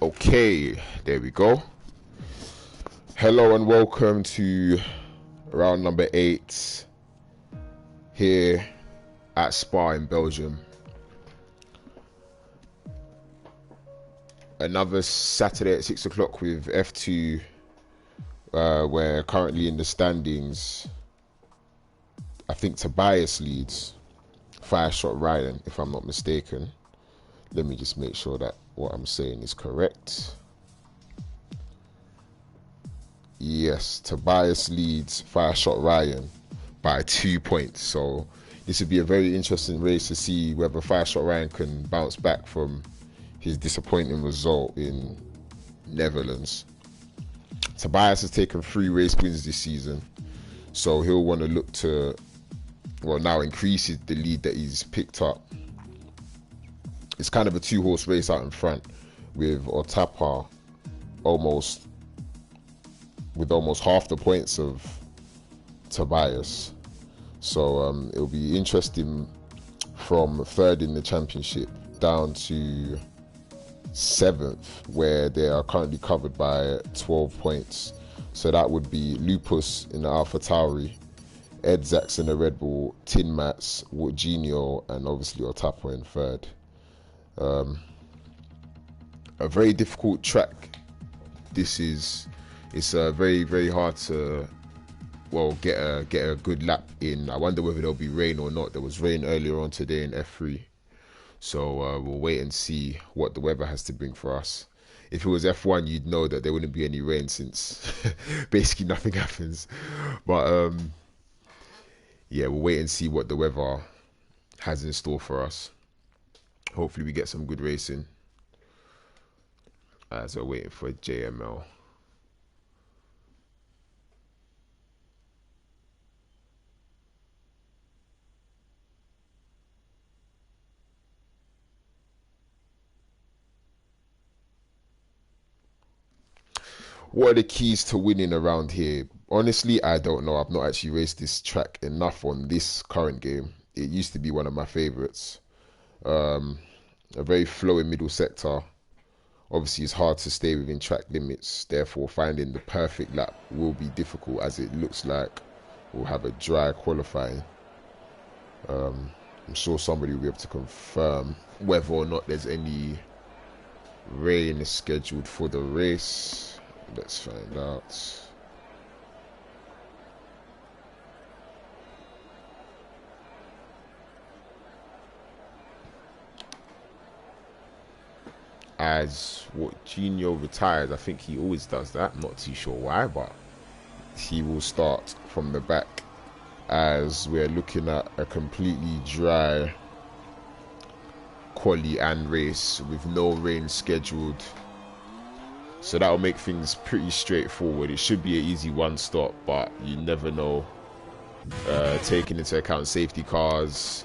Okay, there we go. Hello and welcome to round number 8 here at Spa in Belgium. Another Saturday at 6 o'clock with F2. We're currently in the standings. I think Tobias leads 5-shot Ryan, if I'm not mistaken. Let me just make sure that what I'm saying is correct. Yes, Tobias leads 5-shot Ryan by 2 points. So this would be a very interesting race to see whether 5-shot Ryan can bounce back from his disappointing result in Netherlands. Tobias has taken 3 race wins this season, so he'll want to look to, now increase the lead that he's picked up. It's kind of a 2-horse race out in front, with Otapa almost half the points of Tobias. So it'll be interesting from 3rd in the championship down to 7th, where they are currently covered by 12 points. So that would be Lupus in the Alpha Tauri, Ed Zax in the Red Bull, Tin Mats, Woutjinho, and obviously Otapa in 3rd. A very difficult track. It's very, very hard to get a good lap in. I wonder whether there'll be rain or not. There was rain earlier on today in F3, so we'll wait and see what the weather has to bring for us. If it was F1, you'd know that there wouldn't be any rain, since basically nothing happens. But yeah, we'll wait and see what the weather has in store for us. Hopefully we get some good racing as we're waiting for JML. What are the keys to winning around here? Honestly, I don't know. I've not actually raced this track enough on this current game. It used to be one of my favourites. A very flowing middle sector. Obviously, it's hard to stay within track limits. Therefore, finding the perfect lap will be difficult, as it looks like we'll have a dry qualifying. I'm sure somebody will be able to confirm whether or not there's any rain scheduled for the race. Let's find out. As Woutjinho retires, I think he always does that. I'm not too sure why, but he will start from the back, as we're looking at a completely dry quali and race with no rain scheduled. So that will make things pretty straightforward. It should be an easy one stop, but you never know. Taking into account safety cars,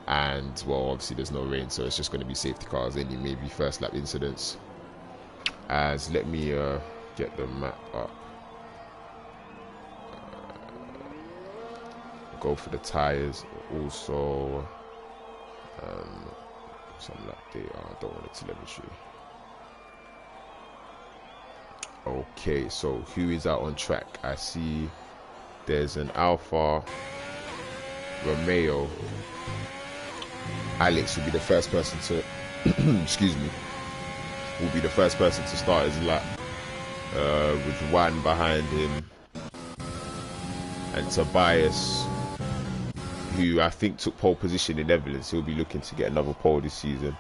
and well, obviously there's no rain, so it's just going to be safety cars, any maybe first lap incidents. As let me get the map up. Go for the tires also. Some lap data. I don't want a telemetry. Okay, so who is out on track? I see there's an Alfa Romeo. Alex will be the first person to excuse me, will be the first person to start his lap, with Juan behind him, and Tobias, who I think took pole position in Netherlands. He'll be looking to get another pole this season.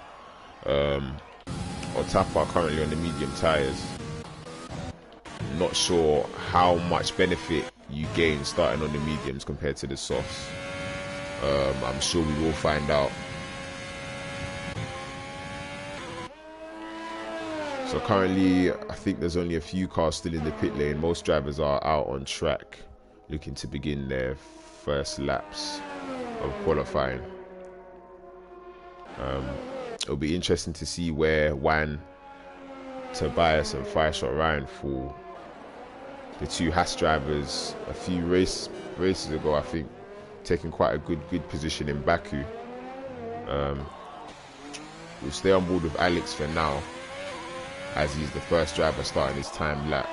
Otapa currently on the medium tyres. Not sure how much benefit you gain starting on the mediums compared to the softs. I'm sure we will find out. So currently, I think there's only a few cars still in the pit lane. Most drivers are out on track, looking to begin their first laps of qualifying. It'll be interesting to see where Juan, Tobias, and 5-shot Ryan fall. The 2 Haas drivers a few races ago, I think, taking quite a good position in Baku. We'll stay on board with Alex for now. as he's the first driver starting his time lap.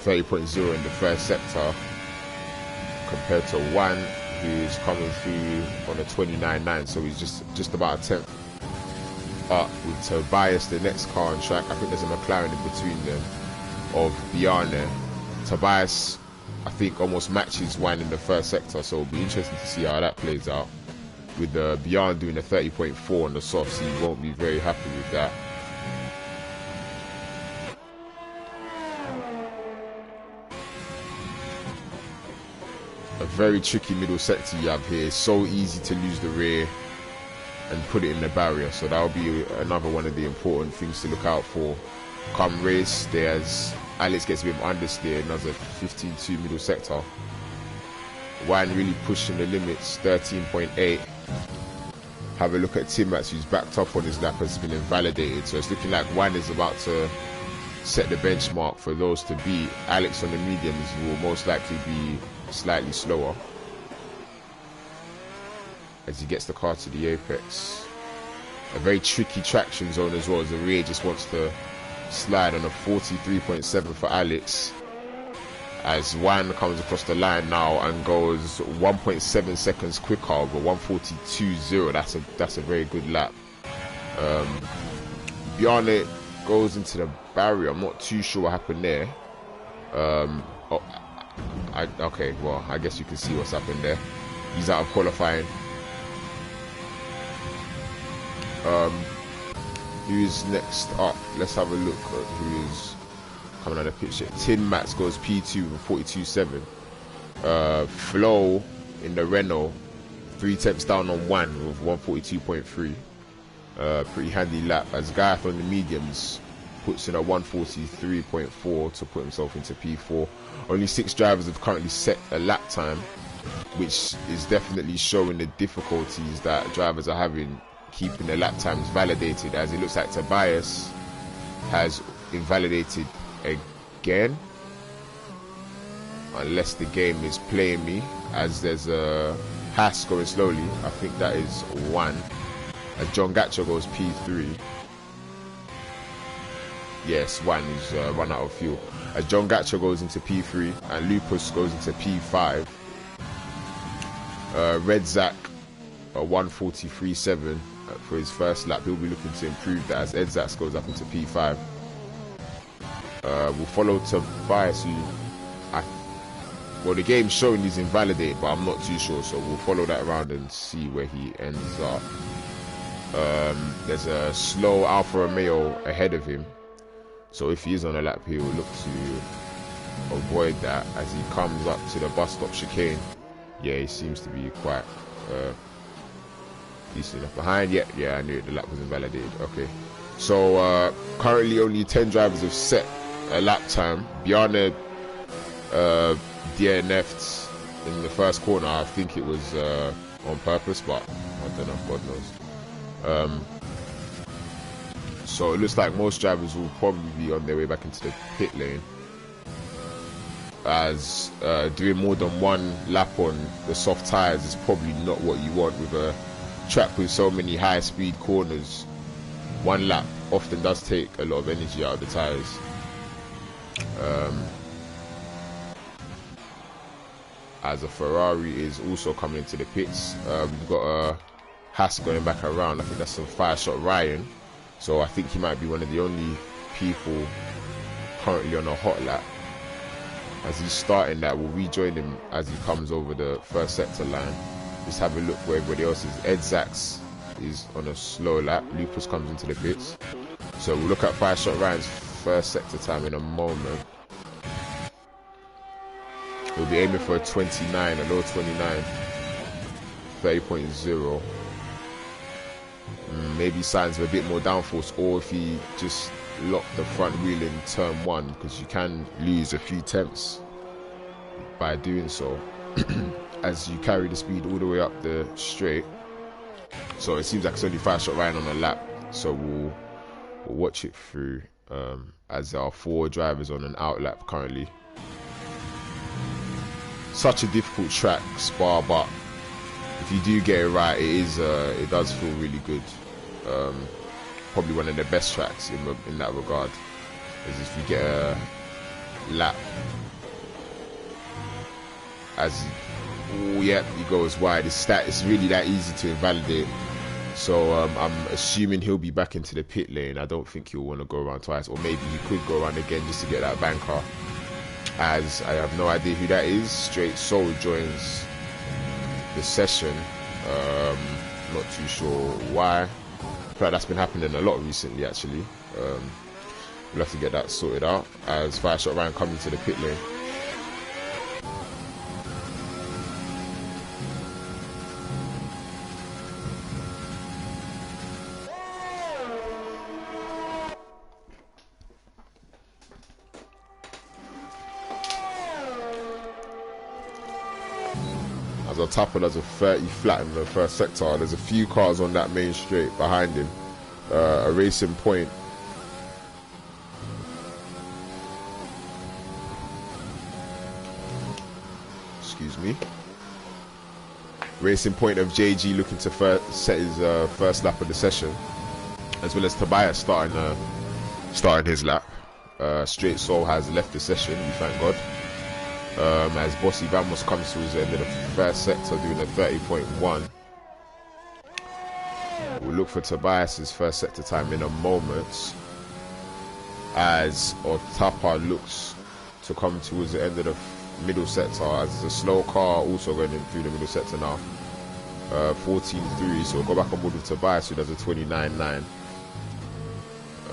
.0 in the first sector compared to Juan, who's coming through on a 29.9, so he's just about a tenth up. With Tobias, the next car on track, I think there's a McLaren in between them, of Bjarne. Tobias, I think, almost matches Juan in the first sector, so it'll be interesting to see how that plays out. With Bjarne doing a 30.4 on the softs, he won't be very happy with that. A very tricky middle sector you have here. It's so easy to lose the rear and put it in the barrier, so that'll be another one of the important things to look out for come race. There's Alex gets a bit of understeer, another 15.2 middle sector. Juan really pushing the limits, 13.8. Have a look at Timmats, who's backed up on his lap, has been invalidated, so it's looking like Juan is about to set the benchmark for those to beat. Alex on the mediums will most likely be slightly slower as he gets the car to the apex. A very tricky traction zone as well, as the rear just wants to slide on a 43.7 for Alex, as Juan comes across the line now and goes 1.7 seconds quicker over 142.0. That's a very good lap. Bjarne goes into the barrier. I'm not too sure what happened there. Okay, well, I guess you can see what's happened there. He's out of qualifying. Who's next up? Let's have a look at who's coming out of the pit. Timmats goes P2 with 42.7. Flo in the Renault, 3 tenths down on Juan with 142.3. Pretty handy lap, as Gareth on the mediums puts in a 143.4 to put himself into P4. Only 6 drivers have currently set a lap time, which is definitely showing the difficulties that drivers are having keeping their lap times validated, as it looks like Tobias has invalidated again, unless the game is playing me, as there's a Haas going slowly. I think that is 1, as John Gatcher goes P3. Yes, 1 is run out of fuel, as John Gatcher goes into P3 and Lupus goes into P5. Red Zach 143.7 for his first lap. He'll be looking to improve that as Ed Zach goes up into P5. We'll follow Tobias, who well, the game's showing he's invalidated, but I'm not too sure, so we'll follow that around and see where he ends up. There's a slow Alfa Romeo ahead of him, so if he is on a lap, he will look to avoid that as he comes up to the bus stop chicane. Yeah, he seems to be quite decent enough behind. Yeah, I knew it, the lap was invalidated. Okay, so currently only 10 drivers have set a lap time. Bjarne DNF'd in the first corner. I think it was on purpose, but I don't know, God knows. So it looks like most drivers will probably be on their way back into the pit lane, as doing more than 1 lap on the soft tyres is probably not what you want with a track with so many high speed corners. 1 lap often does take a lot of energy out of the tyres. As a Ferrari is also coming into the pits. We've got a Haas going back around. I think that's some Fireshot Ryan, so I think he might be one of the only people currently on a hot lap. As he's starting that, we'll rejoin him as he comes over the first sector line. Just have a look where everybody else is. Ed Zach's is on a slow lap. Lupus comes into the pits, so we'll look at Fireshot Ryan's first sector time in a moment. We'll be aiming for a 29, a low 29, 30.0. Maybe signs of a bit more downforce, or if he just locked the front wheel in turn 1, because you can lose a few tenths by doing so as you carry the speed all the way up the straight. So it seems like it's only 5-shot Ryan on a lap. So we'll watch it through as there are 4 drivers on an out lap currently. Such a difficult track, Spa, but if you do get it right, it does feel really good. Probably one of the best tracks in that regard, is if you get a lap he goes wide. It's really that easy to invalidate. So I'm assuming he'll be back into the pit lane. I don't think he'll want to go around twice, or maybe he could go around again just to get that banker, as I have no idea who that is. Straight Soul joins the session. Not too sure why. I feel like that's been happening a lot recently, actually. We'll have to get that sorted out as 5-shot Ryan comes into the pit lane. As Otapa does a 30 flat in the first sector, there's a few cars on that main straight behind him. A Racing Point. Excuse me. Racing Point of JG looking to set his first lap of the session, as well as Tobias starting his lap. Straight Soul has left the session, we thank God. As Bossy Vamos comes towards the end of the first sector doing a 30.1. We'll look for Tobias's first sector time in a moment, as Otapa looks to come towards the end of the middle sector, as there's a slow car also going in through the middle sector now. 14.3, so we'll go back on board with Tobias, who does a 29.9.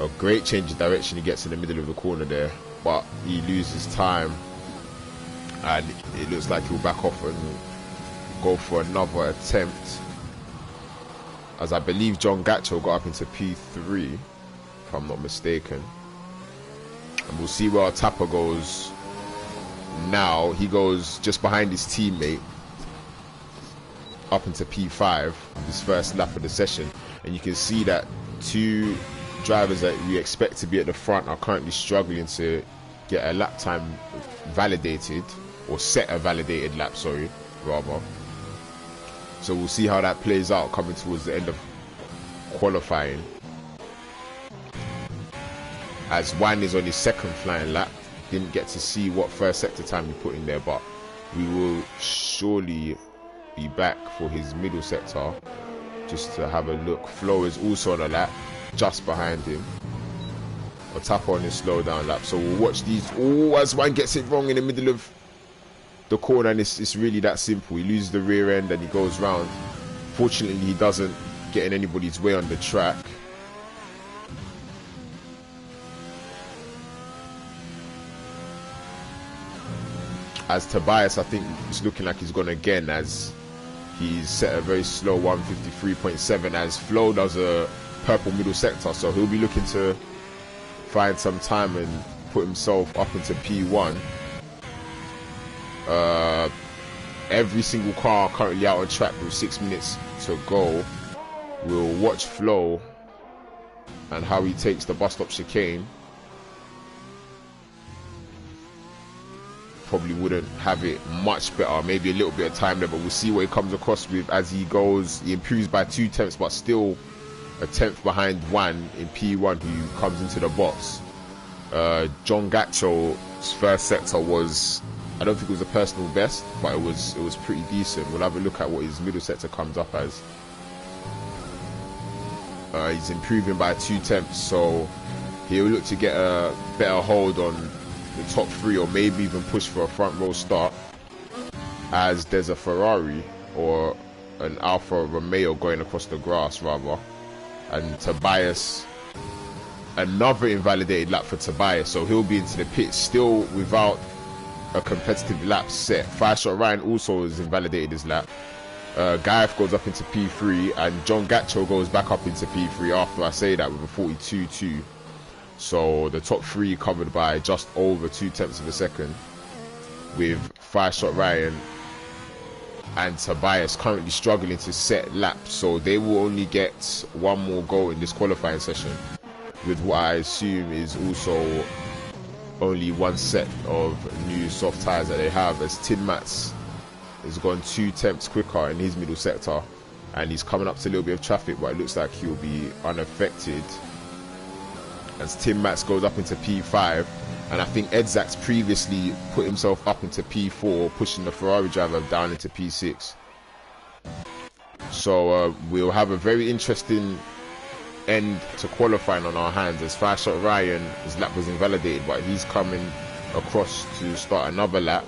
A great change of direction he gets in the middle of the corner there, but he loses time, and it looks like he'll back off and go for another attempt, as I believe John Gacho got up into P3, if I'm not mistaken. And we'll see where Otapa goes now. He goes just behind his teammate up into P5, his first lap of the session, and you can see that 2 drivers that we expect to be at the front are currently struggling to get a lap time validated, or set a validated lap, sorry, rather. So we'll see how that plays out coming towards the end of qualifying, as Wan is on his second flying lap. Didn't get to see what first sector time he put in there, but we will surely be back for his middle sector just to have a look. Flo is also on a lap just behind him. Or tap on his slow down lap. So we'll watch these. Oh, as Wan gets it wrong in the middle of the corner, and it's really that simple. He loses the rear end and he goes round. Fortunately, he doesn't get in anybody's way on the track. As Tobias, I think, is looking like he's gone again, as he's set a very slow 153.7, as Flo does a purple middle sector, so he'll be looking to find some time and put himself up into P1. Every single car currently out on track with 6 minutes to go. We'll watch Flo and how he takes the bus stop chicane. Probably wouldn't have it much better, maybe a little bit of time there, but we'll see what he comes across with as he goes. He improves by 2 tenths, but still a tenth behind Wan in P1, who comes into the box. John Gacho's first sector was, I don't think it was a personal best, but it was pretty decent. We'll have a look at what his middle sector comes up as. He's improving by 2 tenths, so he'll look to get a better hold on the top 3, or maybe even push for a front row start, as there's a Ferrari or an Alfa Romeo going across the grass rather. And Tobias, another invalidated lap for Tobias, so he'll be into the pit still without a competitive lap set. 5-shot Ryan also has invalidated his lap. Gareth goes up into P3, and John Gacho goes back up into P3 after I say that with a 42.2. So the top 3 covered by just over 2 tenths of a second, with 5-shot Ryan and Tobias currently struggling to set laps, so they will only get one more goal in this qualifying session, with what I assume is also only one set of new soft tyres that they have, as Tin Mats has gone 2 tenths quicker in his middle sector, and he's coming up to a little bit of traffic, but it looks like he'll be unaffected as Tin Mats goes up into P5. And I think Edzak's previously put himself up into P4, pushing the Ferrari driver down into P6. So we'll have a very interesting end to qualifying on our hands, as 5-shot Ryan, his lap was invalidated, but he's coming across to start another lap.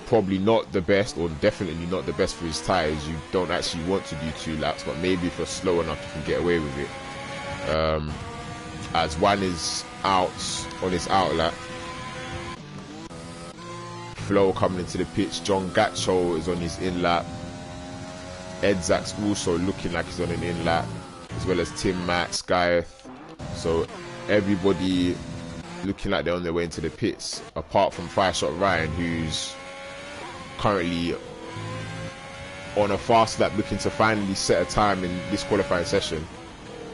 Probably not the best, or definitely not the best for his tyres. You don't actually want to do 2 laps, but maybe if you're slow enough you can get away with it. As one is out on his out lap. Flo coming into the pitch. John Gacho is on his in lap. Edzak's also looking like he's on an in lap, as well as Tim, Matt, Skyeth. So everybody looking like they're on their way into the pits, apart from 5-shot Ryan, who's currently on a fast lap, looking to finally set a time in this qualifying session.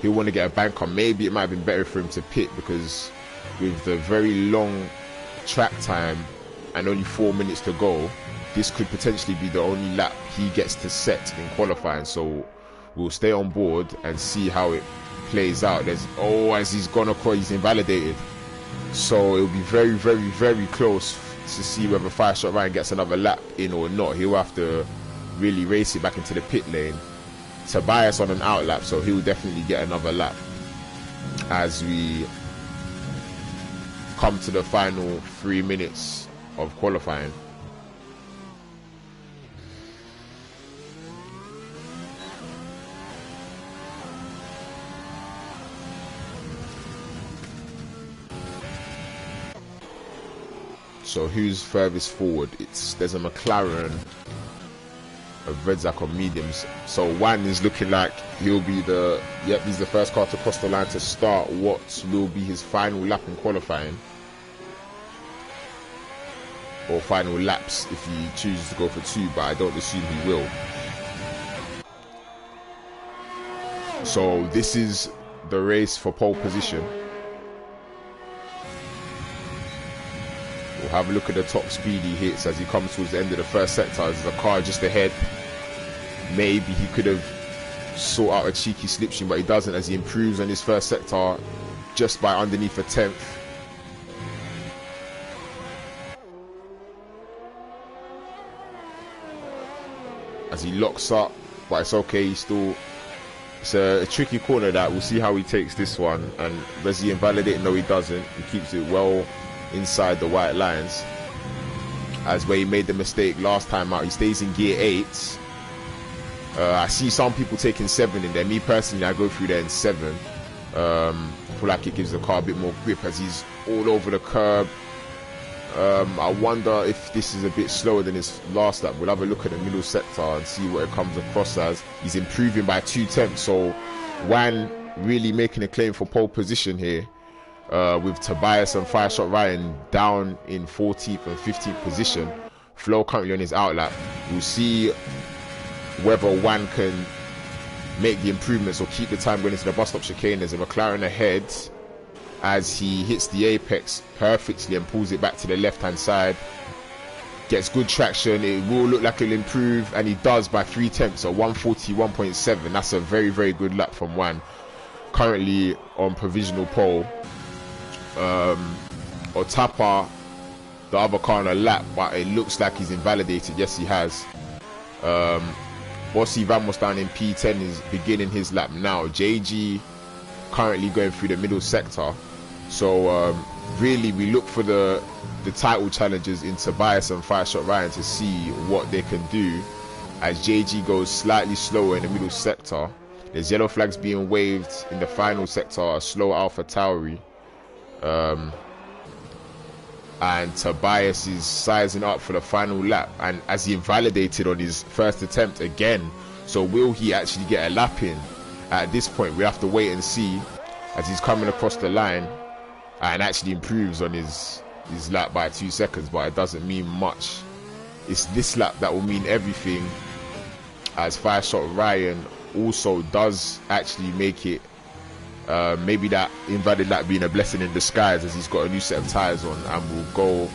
He'll want to get a banker. Maybe it might have been better for him to pit, because with the very long track time and only 4 minutes to go, this could potentially be the only lap he gets to set in qualifying. So we'll stay on board and see how it plays out. As he's gone across, he's invalidated. So it'll be very, very, very close to see whether 5-shot Ryan gets another lap in or not. He'll have to really race it back into the pit lane. Tobias on an out lap, so he'll definitely get another lap as we come to the final 3 minutes of qualifying. So who's furthest forward? There's a McLaren, a Redzak on mediums. So Wan is looking like he'll be he's the first car to cross the line to start what will be his final lap in qualifying, or final laps if he chooses to go for 2, but I don't assume he will. So this is the race for pole position. We'll have a look at the top speed he hits as he comes towards the end of the first sector. There's a car just ahead. Maybe he could have sought out a cheeky slipstream, but he doesn't, as he improves on his first sector just by underneath a 10th. As he locks up, but it's okay. It's a tricky corner that. We'll see how he takes this one. And does he invalidate? No, he doesn't. He keeps it well inside the white lines, as where he made the mistake last time out. He stays in gear 8. I see some people taking 7 in there. Me personally, I go through there in 7. I feel like it gives the car a bit more grip as he's all over the curb. I wonder if this is a bit slower than his last lap. We'll have a look at the middle sector and see what it comes across as. He's improving by 2 tenths, so Wan really making a claim for pole position here, with Tobias and 5-shot Ryan down in 14th and 15th position. Flo currently on his out lap. We'll see whether Wan can make the improvements or keep the time going into the bus stop chicane. There's a McLaren ahead as he hits the apex perfectly and pulls it back to the left hand side. Gets good traction. It will look like it'll improve, and he does by 3 tenths, so 141.7. That's a very, very good lap from Wan. Currently on provisional pole. Otapa, the other car on a lap, but it looks like he's invalidated. Yes, he has. Bossy Ramos down in P10 is beginning his lap now. JG currently going through the middle sector. So really we look for the title challenges in Tobias and 5-shot Ryan to see what they can do, as JG goes slightly slower in the middle sector. There's yellow flags being waved in the final sector, a slow Alpha Tauri. And Tobias is sizing up for the final lap, and as he invalidated on his first attempt again. So will he actually get a lap in? At this point we have to wait and see, as he's coming across the line and actually improves on his lap by 2 seconds, but it doesn't mean much it's this lap that will mean everything, as 5-shot Ryan also does actually make it. Maybe that invalid lap being a blessing in disguise, as he's got a new set of tyres on, and will go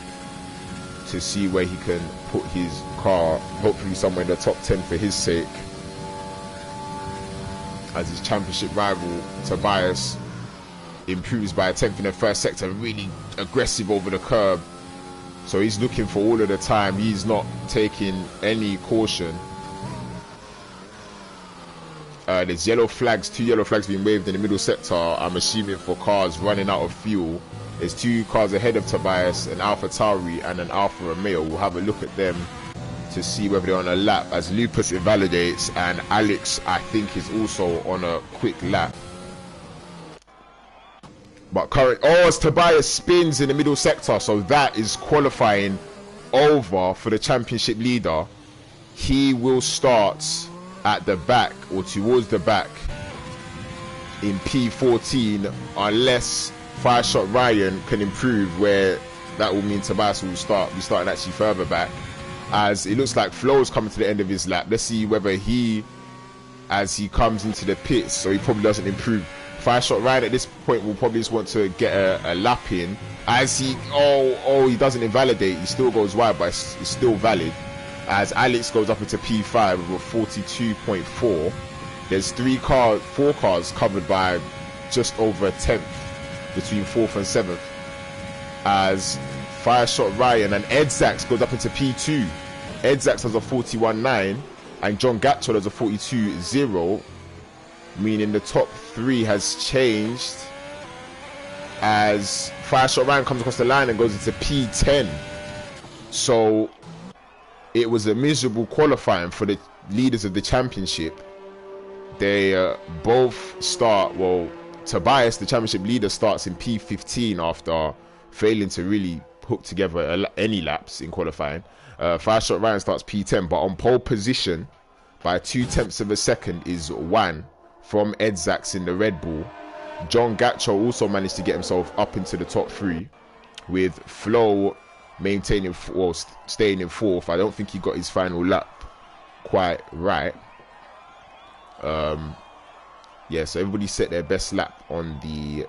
to see where he can put his car, hopefully somewhere in the top 10 for his sake, as his championship rival Tobias improves by a tenth in the first sector, really aggressive over the curb. So he's looking for all of the time. He's not taking any caution. There's yellow flags, 2 yellow flags being waved in the middle sector, I'm assuming for cars running out of fuel. There's 2 cars ahead of Tobias, an Alpha Tauri and an Alfa Romeo. We'll have a look at them to see whether they're on a lap, as Lupus invalidates, and Alex, I think, is also on a quick lap. But as Tobias spins in the middle sector, so that is qualifying over for the championship leader. He will start at the back, or towards the back, in P14, unless 5-shot Ryan can improve, where that will mean Tobias will be starting actually further back, as it looks like Flo's coming to the end of his lap. Let's see whether as he comes into the pits, so he probably doesn't improve. 5-shot Ryan at this point will probably just want to get a lap in, as he doesn't invalidate. He still goes wide, but it's still valid, as Alex goes up into P5 with a 42.4. There's 4 cars covered by just over a tenth between 4th and 7th, as 5-shot Ryan and Ed Zax goes up into P2. Ed Zax has a 41.9 and John Gatchell has a 42.0, meaning the top 3 has changed, as 5-shot Ryan comes across the line and goes into P10. So it was a miserable qualifying for the leaders of the championship. They both start, well, Tobias, the championship leader, starts in P15 after failing to really hook together any laps in qualifying. 5-shot Ryan starts P10, but on pole position by 0.2 of a second is Juan from Ed Zax in the Red Bull. John Gatchell also managed to get himself up into the top 3, with Flo staying in 4th. I don't think he got his final lap quite right. Yeah, so everybody set their best lap on the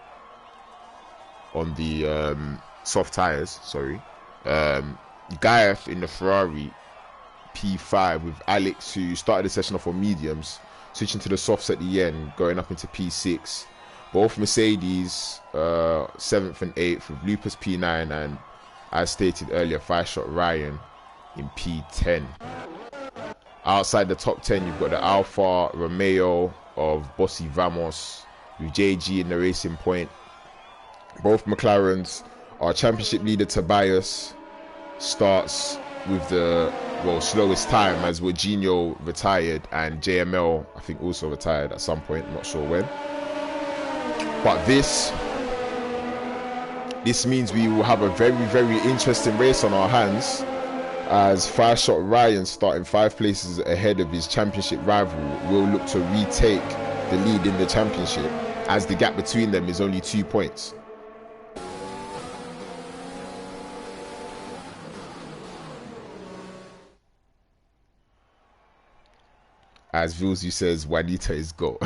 soft tires. Sorry. Gaiath in the Ferrari P5, with Alex, who started the session off on mediums, switching to the softs at the end, going up into P6. Both Mercedes 7th and 8th, with Lupus P9 and, as stated earlier, 5-shot Ryan in P10. Outside the top 10, you've got the Alfa Romeo of Bossy Vamos with JG in the Racing Point. Both McLarens. Our championship leader Tobias starts with the slowest time, as Virginio retired and JML I think also retired at some point, I'm not sure when. But this means we will have a very, very interesting race on our hands, as 5-shot Ryan, starting 5 places ahead of his championship rival, will look to retake the lead in the championship, as the gap between them is only 2 points. As Vilsey says, Juanita is GOAT.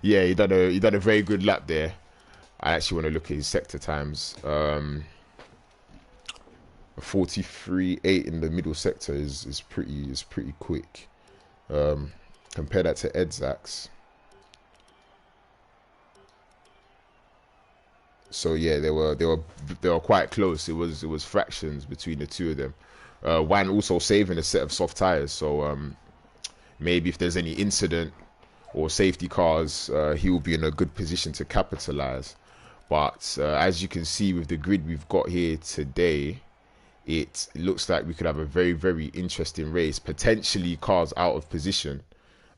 Yeah, he done a very good lap there. I actually want to look at his sector times. 43.8 in the middle sector is pretty quick. Compare that to Ed Zax. So yeah, they were quite close. It was fractions between the two of them. Juan also saving a set of soft tires, so maybe if there's any incident or safety cars, he will be in a good position to capitalize. But as you can see with the grid we've got here today, it looks like we could have a very, very interesting race. Potentially cars out of position.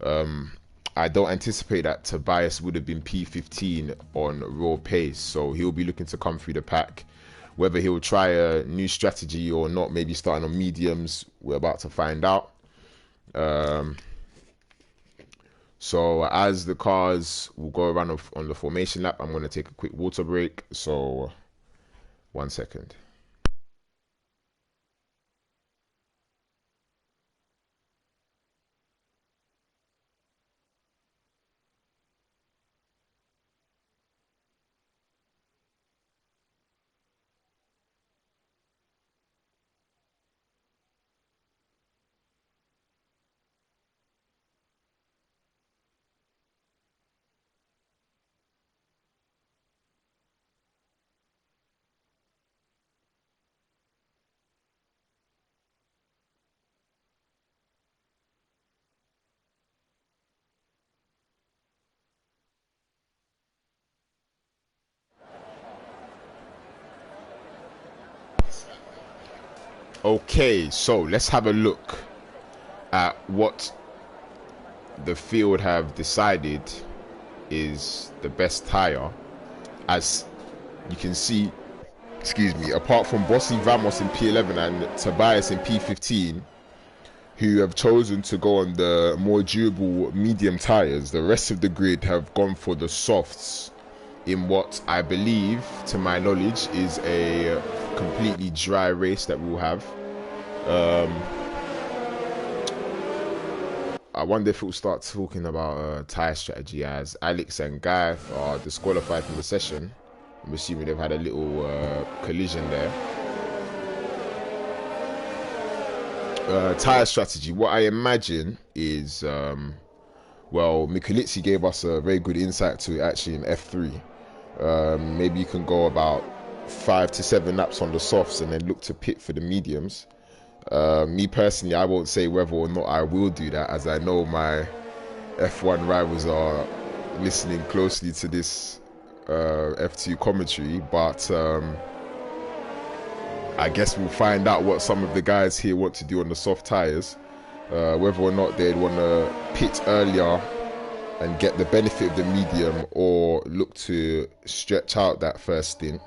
I don't anticipate that Tobias would have been P15 on raw pace, so he'll be looking to come through the pack. Whether he'll try a new strategy or not, maybe starting on mediums, we're about to find out. So as the cars will go around on the formation lap, I'm going to take a quick water break. So 1 second. Okay, so let's have a look at what the field have decided is the best tyre. As you can see, excuse me, apart from Bossy Vamos in P11 and Tobias in P15, who have chosen to go on the more durable medium tyres, the rest of the grid have gone for the softs in what I believe, to my knowledge, is a completely dry race that we'll have. I wonder if we'll start talking about tyre strategy, as Alex and Guy are disqualified from the session. I'm assuming they've had a little collision there. Tyre strategy, what I imagine is, well, Mikulitsi gave us a very good insight to it actually in F3. Maybe you can go about 5 to 7 laps on the softs and then look to pit for the mediums. Me personally, I won't say whether or not I will do that, as I know my F1 rivals are listening closely to this F2 commentary, but I guess we'll find out what some of the guys here want to do on the soft tyres, whether or not they'd want to pit earlier and get the benefit of the medium, or look to stretch out that first stint.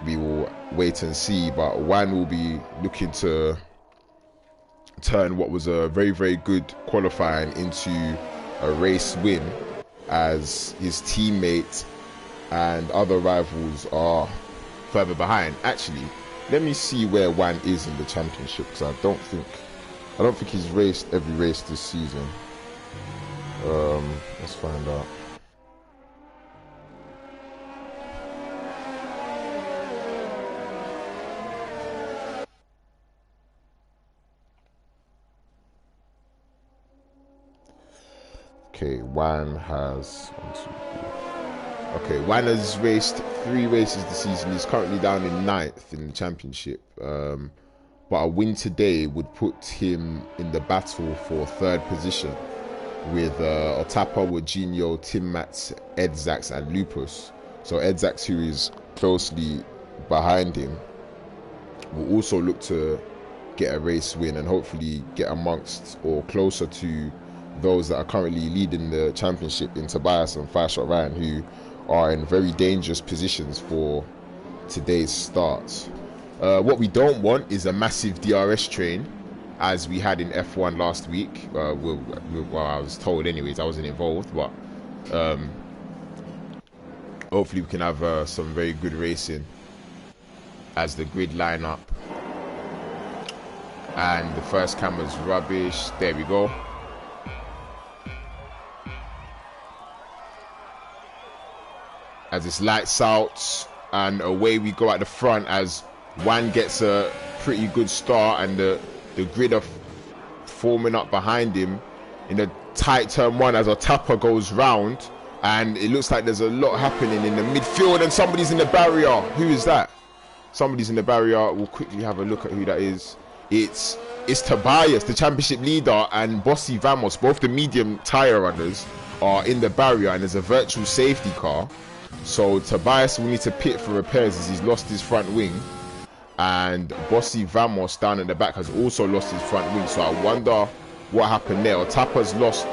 We will wait and see, but Juan will be looking to turn what was a very, very good qualifying into a race win, as his teammate and other rivals are further behind. Actually, let me see where Juan is in the championship, because I don't think he's raced every race this season. Let's find out. Okay, Juan has Juan has raced 3 races this season. He's currently down in 9th in the championship. But a win today would put him in the battle for 3rd position, with Otapa, Wajinho, Tim Mats, Edzax and Lupus. So Edzax, who is closely behind him, will also look to get a race win and hopefully get amongst or closer to those that are currently leading the championship in Tobias and Fireshot Ryan, who are in very dangerous positions for today's start. What we don't want is a massive DRS train, as we had in F1 last week. Well, I was told anyways, I wasn't involved, but hopefully we can have some very good racing as the grid line up. And the first camera's rubbish. There we go. As it's lights out, and away we go at the front, as Juan gets a pretty good start, and the grid are forming up behind him in a tight turn 1 as Otapa goes round, and it looks like there's a lot happening in the midfield, and somebody's in the barrier. Who is that? Somebody's in the barrier. We'll quickly have a look at who that is. It's Tobias, the championship leader, and Bossy Vamos, both the medium tyre runners, are in the barrier, and there's a virtual safety car. So Tobias will need to pit for repairs as he's lost his front wing, and Bossy Vamos down at the back has also lost his front wing. So I wonder what happened there. Otapa's lost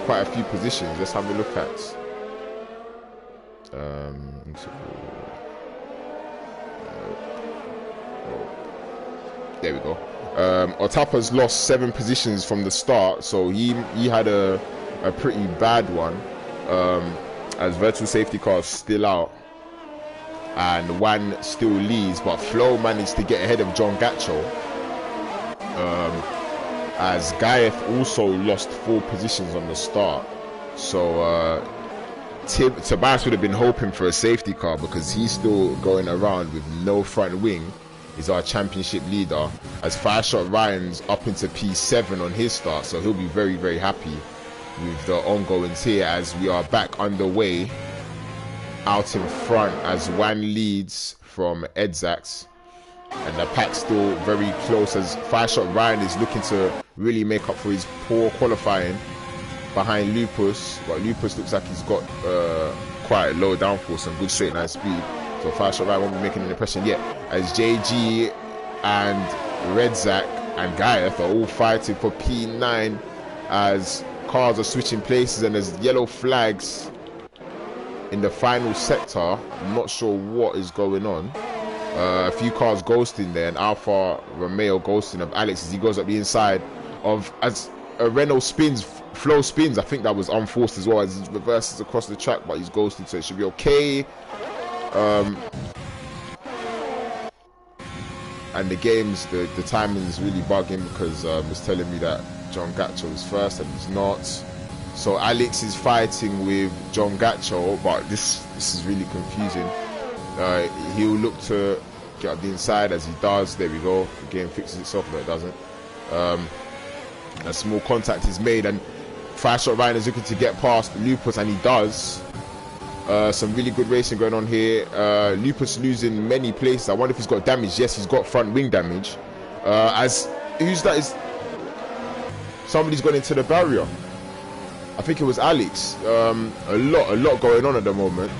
quite a few positions. Let's have a look at there we go. Otapa's lost 7 positions from the start, so he had a pretty bad one, as virtual safety cars still out, and Juan still leads, but Flo managed to get ahead of John Gacho, as Gaeth also lost 4 positions on the start. So Tobias would have been hoping for a safety car, because he's still going around with no front wing. Is our championship leader, as Fireshot Ryan's up into P7 on his start, so he'll be very, very happy with the ongoings here, as we are back underway out in front, as Juan leads from Edzax, and the pack's still very close, as Fireshot Ryan is looking to really make up for his poor qualifying behind Lupus, but Lupus looks like he's got quite a low downforce and good straight line speed. So Fireshot Ryan won't be making an impression yet, as JG and Redzak and Gaiath are all fighting for P9 as cars are switching places and there's yellow flags in the final sector. I'm not sure what is going on. A few cars ghosting there, and Alfa Romeo ghosting of Alex as he goes up the inside of, as a Renault spins, Flo spins. I think that was unforced as well as he reverses across the track, but he's ghosted, so it should be okay. And the timing is really bugging because it's telling me that John Gacho is first and he's not. So Alex is fighting with John Gacho, but this is really confusing. He'll look to get up the inside as he does. There we go. The game fixes itself, no it doesn't. A small contact is made and 5-shot Ryan is looking to get past Lupus, and he does. Some really good racing going on here. Lupus losing many places. I wonder if he's got damage. Yes, he's got front wing damage. Who's that? Is somebody's gone into the barrier? I think it was Alex. A lot going on at the moment.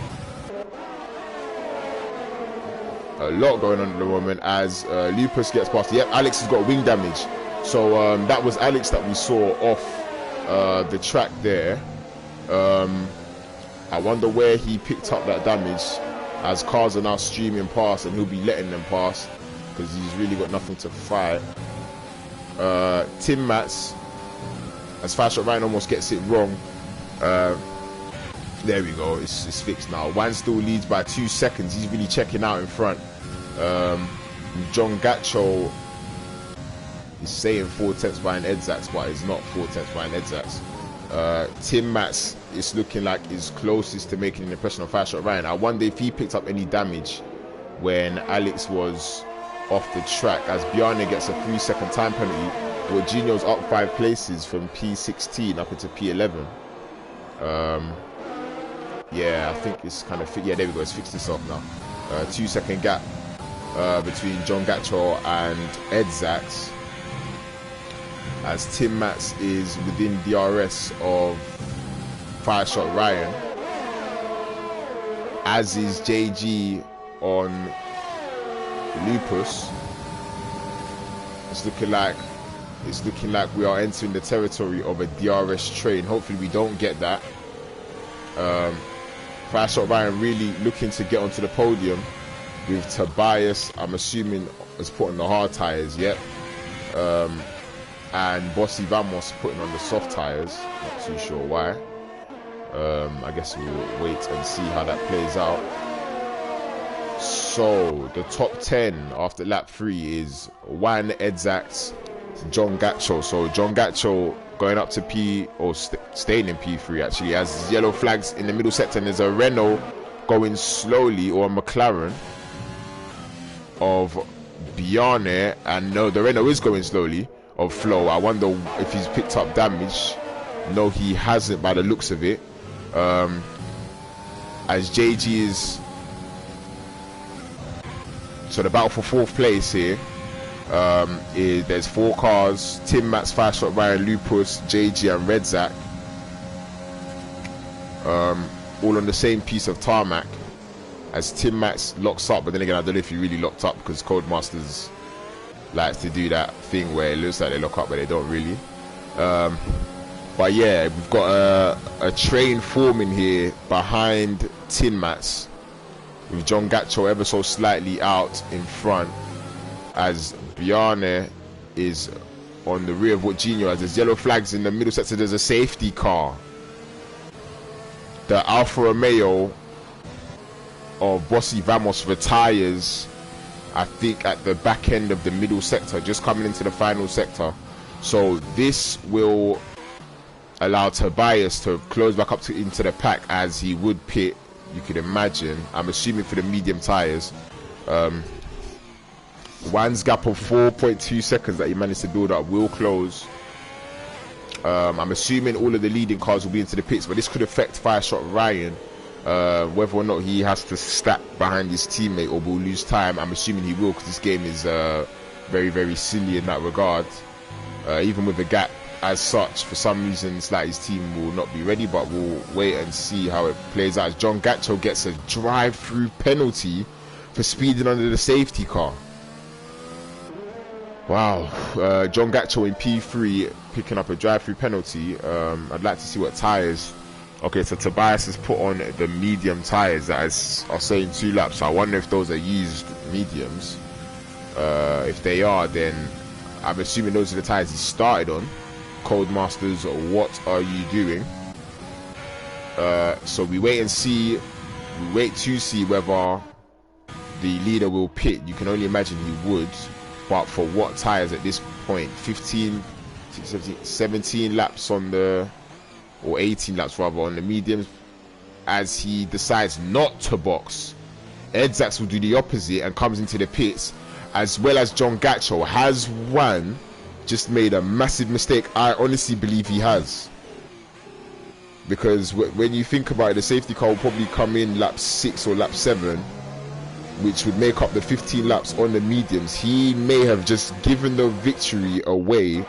A lot going on at the moment as Lupus gets past. Yep, Alex has got wing damage. So that was Alex that we saw off the track there. I wonder where he picked up that damage, as cars are now streaming past and he'll be letting them pass because he's really got nothing to fight. Tim Mats, as 5-shot Ryan almost gets it wrong. There we go, it's fixed now. Wan still leads by 2 seconds. He's really checking out in front. John Gacho is saying 4/10 behind Edzax, but it's not 4/10 behind Edzax. Tim Mats is looking like he's closest to making an impression on 5-shot Ryan. I wonder if he picked up any damage when Alex was off the track, as Bjarne gets a 3-second time penalty. Jorginho's up 5 places from P16 up into P11. Yeah, I think it's kind of yeah, there we go, it's fixed itself now. 2-second gap between John Gacho and Edzax, as Tim Mats is within DRS of 5-shot Ryan, as is JG on Lupus. It's looking like we are entering the territory of a DRS train. Hopefully we don't get that. 5-shot Ryan really looking to get onto the podium with Tobias, I'm assuming, is putting the hard tires. Yep. And Bossy Vamos putting on the soft tires. Not too sure why. I guess we'll wait and see how that plays out. So the top 10 after lap 3 is Wan, Edzax, John Gacho. So John Gacho going up to P, or staying in P3 actually, as yellow flags in the middle sector, and there's a Renault going slowly, or a McLaren of Bjarne, and no, the Renault is going slowly, of Flo. I wonder if he's picked up damage. No, he hasn't by the looks of it. As JG is, so the battle for 4th place here. There's 4 cars: Tim Mats, 5-shot Ryan, Lupus, JG and Redzak, all on the same piece of tarmac, as Tim Mats locks up. But then again, I don't know if he really locked up, because Codemasters likes to do that thing where it looks like they lock up but they don't really. But yeah, we've got a train forming here behind Tim Mats, with John Gacho ever so slightly out in front, as Bjarne is on the rear of Jorginho. As there's yellow flags in the middle sector, there's a safety car. The Alfa Romeo of Bossy Vamos retires, I think, at the back end of the middle sector, just coming into the final sector. So this will allow Tobias to close back up into the pack, as he would pit, you could imagine, I'm assuming, for the medium tires. Wan's gap of 4.2 seconds that he managed to build up will close. I'm assuming all of the leading cars will be into the pits, but this could affect 5-shot Ryan, whether or not he has to stack behind his teammate or will lose time. I'm assuming he will, because this game is very, very silly in that regard. Even with the gap as such, for some reason it's like his team will not be ready, but we'll wait and see how it plays out. As John Gacho gets a drive-through penalty for speeding under the safety car. Wow, John Gatcho in P3 picking up a drive-through penalty. I'd like to see what tyres. Okay, so Tobias has put on the medium tyres that are saying 2 laps. So I wonder if those are used mediums. If they are, then I'm assuming those are the tyres he started on. Codemasters, what are you doing? So we wait and see. We wait to see whether the leader will pit. You can only imagine he would. But for what tyres at this point? 15, 16, 17 laps on the, or 18 laps rather, on the mediums, as he decides not to box. Edzax will do the opposite and comes into the pits, as well as John Gatcho. Has Juan just made a massive mistake? I honestly believe he has. Because when you think about it, the safety car will probably come in lap 6 or lap 7, which would make up the 15 laps on the mediums. He may have just given the victory away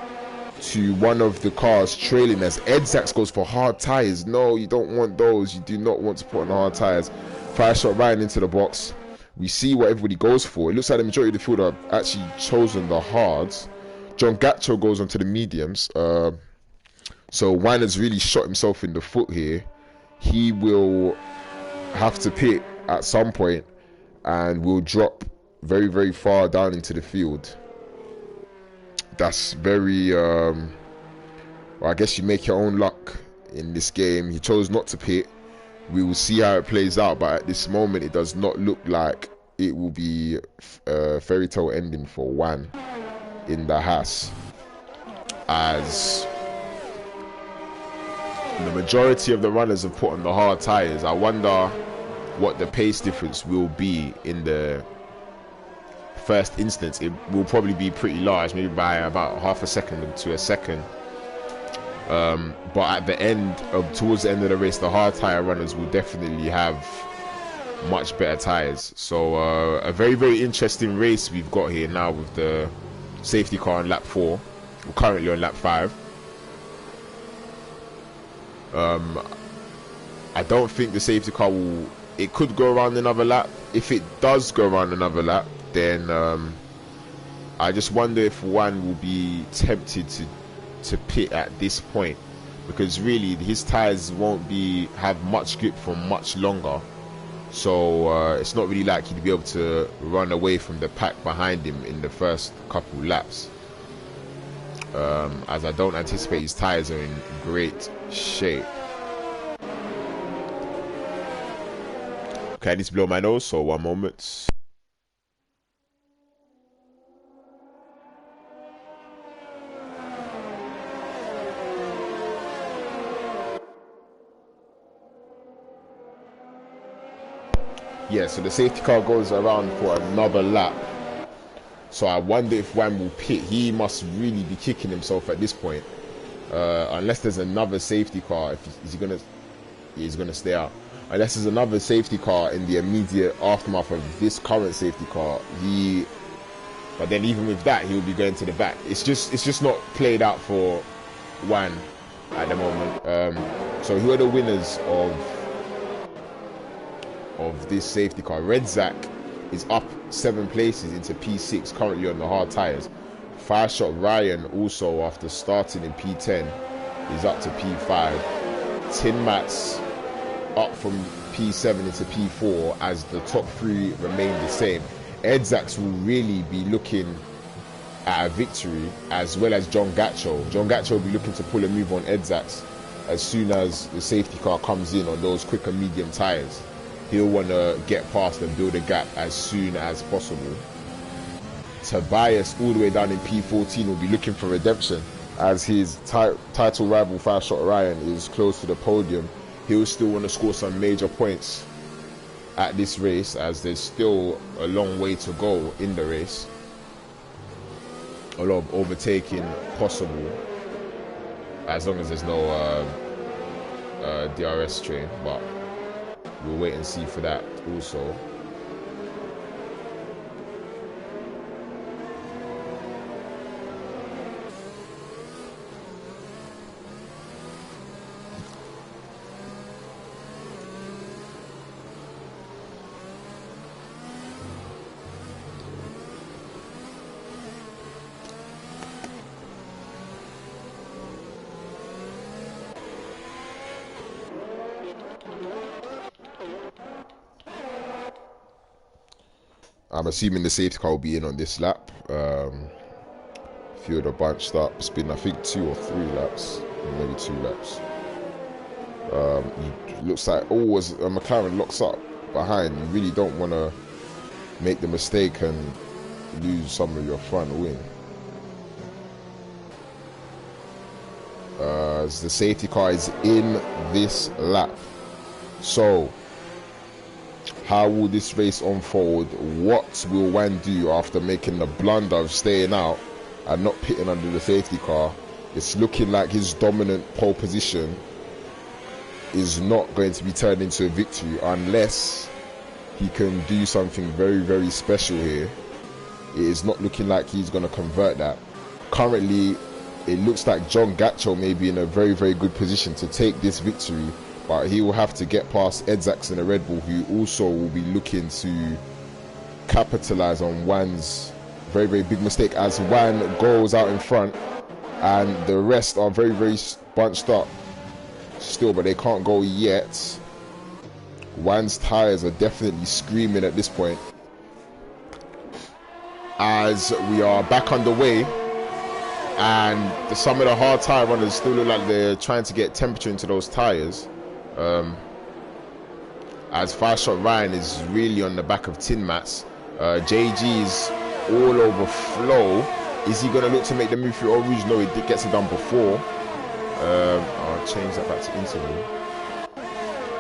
to one of the cars trailing, as Edzax goes for hard tyres. No, you don't want those. You do not want to put on hard tyres. Fire shot right into the box. We see what everybody goes for. It looks like the majority of the field have actually chosen the hards. John Gatcho goes onto the mediums. So Juan has really shot himself in the foot here. He will have to pit at some point and will drop very, very far down into the field. That's very, well, I guess you make your own luck in this game. He chose not to pit. We will see how it plays out, but at this moment it does not look like it will be a fairy tale ending for Juan in the Haas, as the majority of the runners have put on the hard tyres. I wonder what the pace difference will be in the first instance. It will probably be pretty large, maybe by about half a second to a second. But at the end towards the end of the race, the hard tyre runners will definitely have much better tyres. So a very, very interesting race we've got here now with the safety car on lap 4. We're currently on lap 5. I don't think the safety car will, it could go around another lap. If it does go around another lap, then I just wonder if Juan will be tempted to pit at this point, because really his tyres won't have much grip for much longer. So it's not really likely to be able to run away from the pack behind him in the first couple laps, as I don't anticipate his tyres are in great shape. Okay, I need to blow my nose, so 1 moment. Yeah, so the safety car goes around for another lap. So I wonder if Juan will pit. He must really be kicking himself at this point. Unless there's another safety car, he's gonna stay out. Unless there's another safety car in the immediate aftermath of this current safety car, but then even with that, he'll be going to the back. It's just not played out for Juan at the moment. So who are the winners of this safety car? Red Zack is up 7 places into P6, currently on the hard tyres. Fire Shot Ryan, also after starting in P10, is up to P5. Tin Mats up from P7 into P4, as the top 3 remain the same. Edzax will really be looking at a victory, as well as John Gatcho. John Gatcho will be looking to pull a move on Edzax as soon as the safety car comes in on those quicker medium tyres. He'll want to get past and build a gap as soon as possible. Tobias, all the way down in P14, will be looking for redemption, as his title rival Fire Shot Ryan is close to the podium. He'll still want to score some major points at this race, as there's still a long way to go in the race. A lot of overtaking possible, as long as there's no DRS train, but we'll wait and see for that also. I'm assuming the safety car will be in on this lap. Few of the bunched up. It's been, I think, 2 or 3 laps, maybe 2 laps. Looks like always a McLaren locks up behind. You really don't want to make the mistake and lose some of your front wing. As the safety car is in this lap. So, how will this race unfold? What will Wan do after making the blunder of staying out and not pitting under the safety car? It's looking like his dominant pole position is not going to be turned into a victory unless he can do something very, very special here. It is not looking like he's going to convert that. Currently, it looks like John Gatchell may be in a very, very good position to take this victory, but he will have to get past Edzax in the Red Bull, who also will be looking to capitalize on Wan's very, very big mistake, as Wan goes out in front and the rest are very, very bunched up still, but they can't go yet. Wan's tires are definitely screaming at this point. As we are back underway, and some of the hard tire runners still look like they're trying to get temperature into those tires. As 5-Shot Ryan is really on the back of tin mats. JG is all over Flo. Is he going to look to make the move through Eau Rouge? No, he gets it done before. I'll change that back to interval.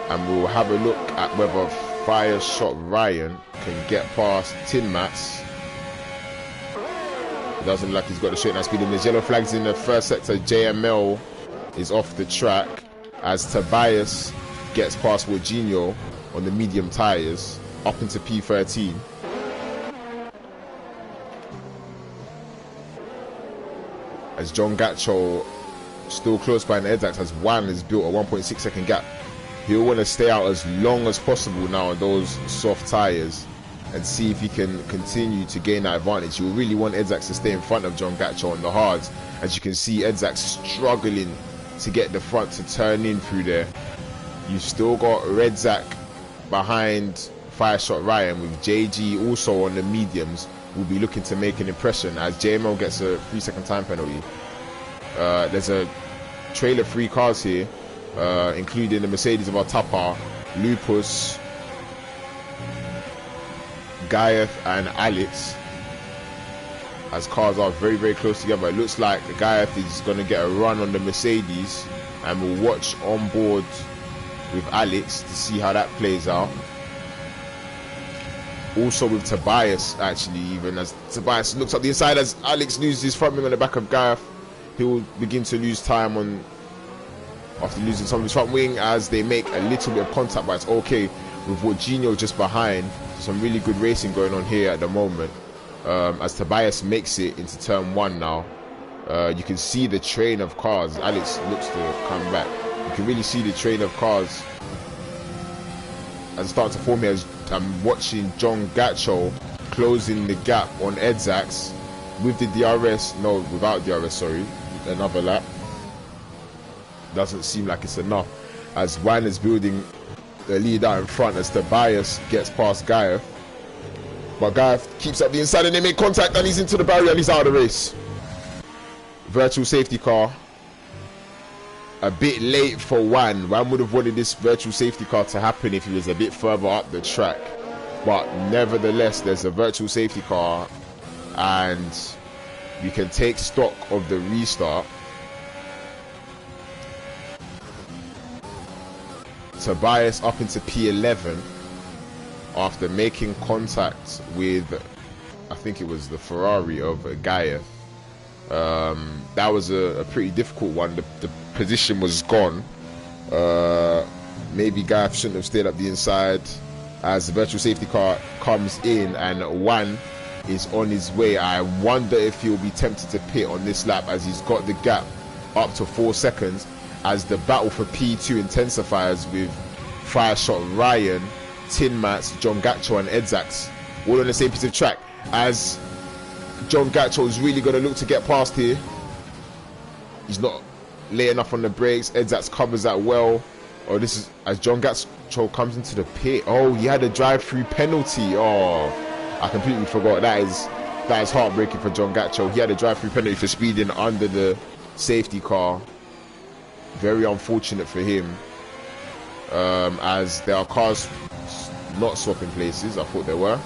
And we'll have a look at whether 5-Shot Ryan can get past tin mats. It doesn't look like he's got the straight line speed. And there's yellow flags in the first sector. JML is off the track as Tobias gets past Jorginho on the medium tyres up into P13. As John Gatchell still close by in Edzax, as Wan has built a 1.6 second gap. He'll want to stay out as long as possible now on those soft tyres and see if he can continue to gain that advantage. You really want Edzax to stay in front of John Gatchell on the hards. As you can see, Edzax struggling to get the front to turn in through there. You've still got Redzak behind 5-Shot Ryan, with JG also on the mediums. Will be looking to make an impression as JML gets a 3-second time penalty. There's a trailer 3 cars here, including the Mercedes of Atapa, Lupus, Gaev and Alex, as cars are very, very close together. It looks like Gaev is going to get a run on the Mercedes, and we'll watch on board with Alex to see how that plays out. Also with Tobias, actually, even as Tobias looks up the inside, as Alex loses his front wing on the back of Gaev, he will begin to lose time on after losing some of his front wing as they make a little bit of contact, but it's okay with Jorginho just behind. Some really good racing going on here at the moment, as Tobias makes it into turn 1 now. You can see the train of cars. Alex looks to come back. You can really see the train of cars as it starts to form here, as I'm watching John Gatchell closing the gap on Edzax with the DRS. No, without DRS, sorry. Another lap. Doesn't seem like it's enough, as Wan is building the lead out in front as Tobias gets past Gaev. But Gaev keeps up the inside and they make contact and he's into the barrier and he's out of the race. Virtual safety car. A bit late for Wan. Wan would have wanted this virtual safety car to happen if he was a bit further up the track. But nevertheless, there's a virtual safety car and we can take stock of the restart. Tobias up into P11 after making contact with, I think it was the Ferrari of Gaev. That was a pretty difficult one. The position was gone. Maybe Gaev shouldn't have stayed up the inside, as the virtual safety car comes in and Wan is on his way. I wonder if he'll be tempted to pit on this lap, as he's got the gap up to 4 seconds, as the battle for P2 intensifies with 5-Shot Ryan, Tin Mats, John Gatchell and Edzax all on the same piece of track, as John Gatchell is really going to look to get past here. He's not late enough on the brakes. Edzax covers that well. Oh, this is as John Gatchell comes into the pit. Oh, he had a drive-through penalty. Oh, I completely forgot. That is heartbreaking for John Gatcho. He had a drive-through penalty for speeding under the safety car. Very unfortunate for him, as there are cars not swapping places. I thought there were.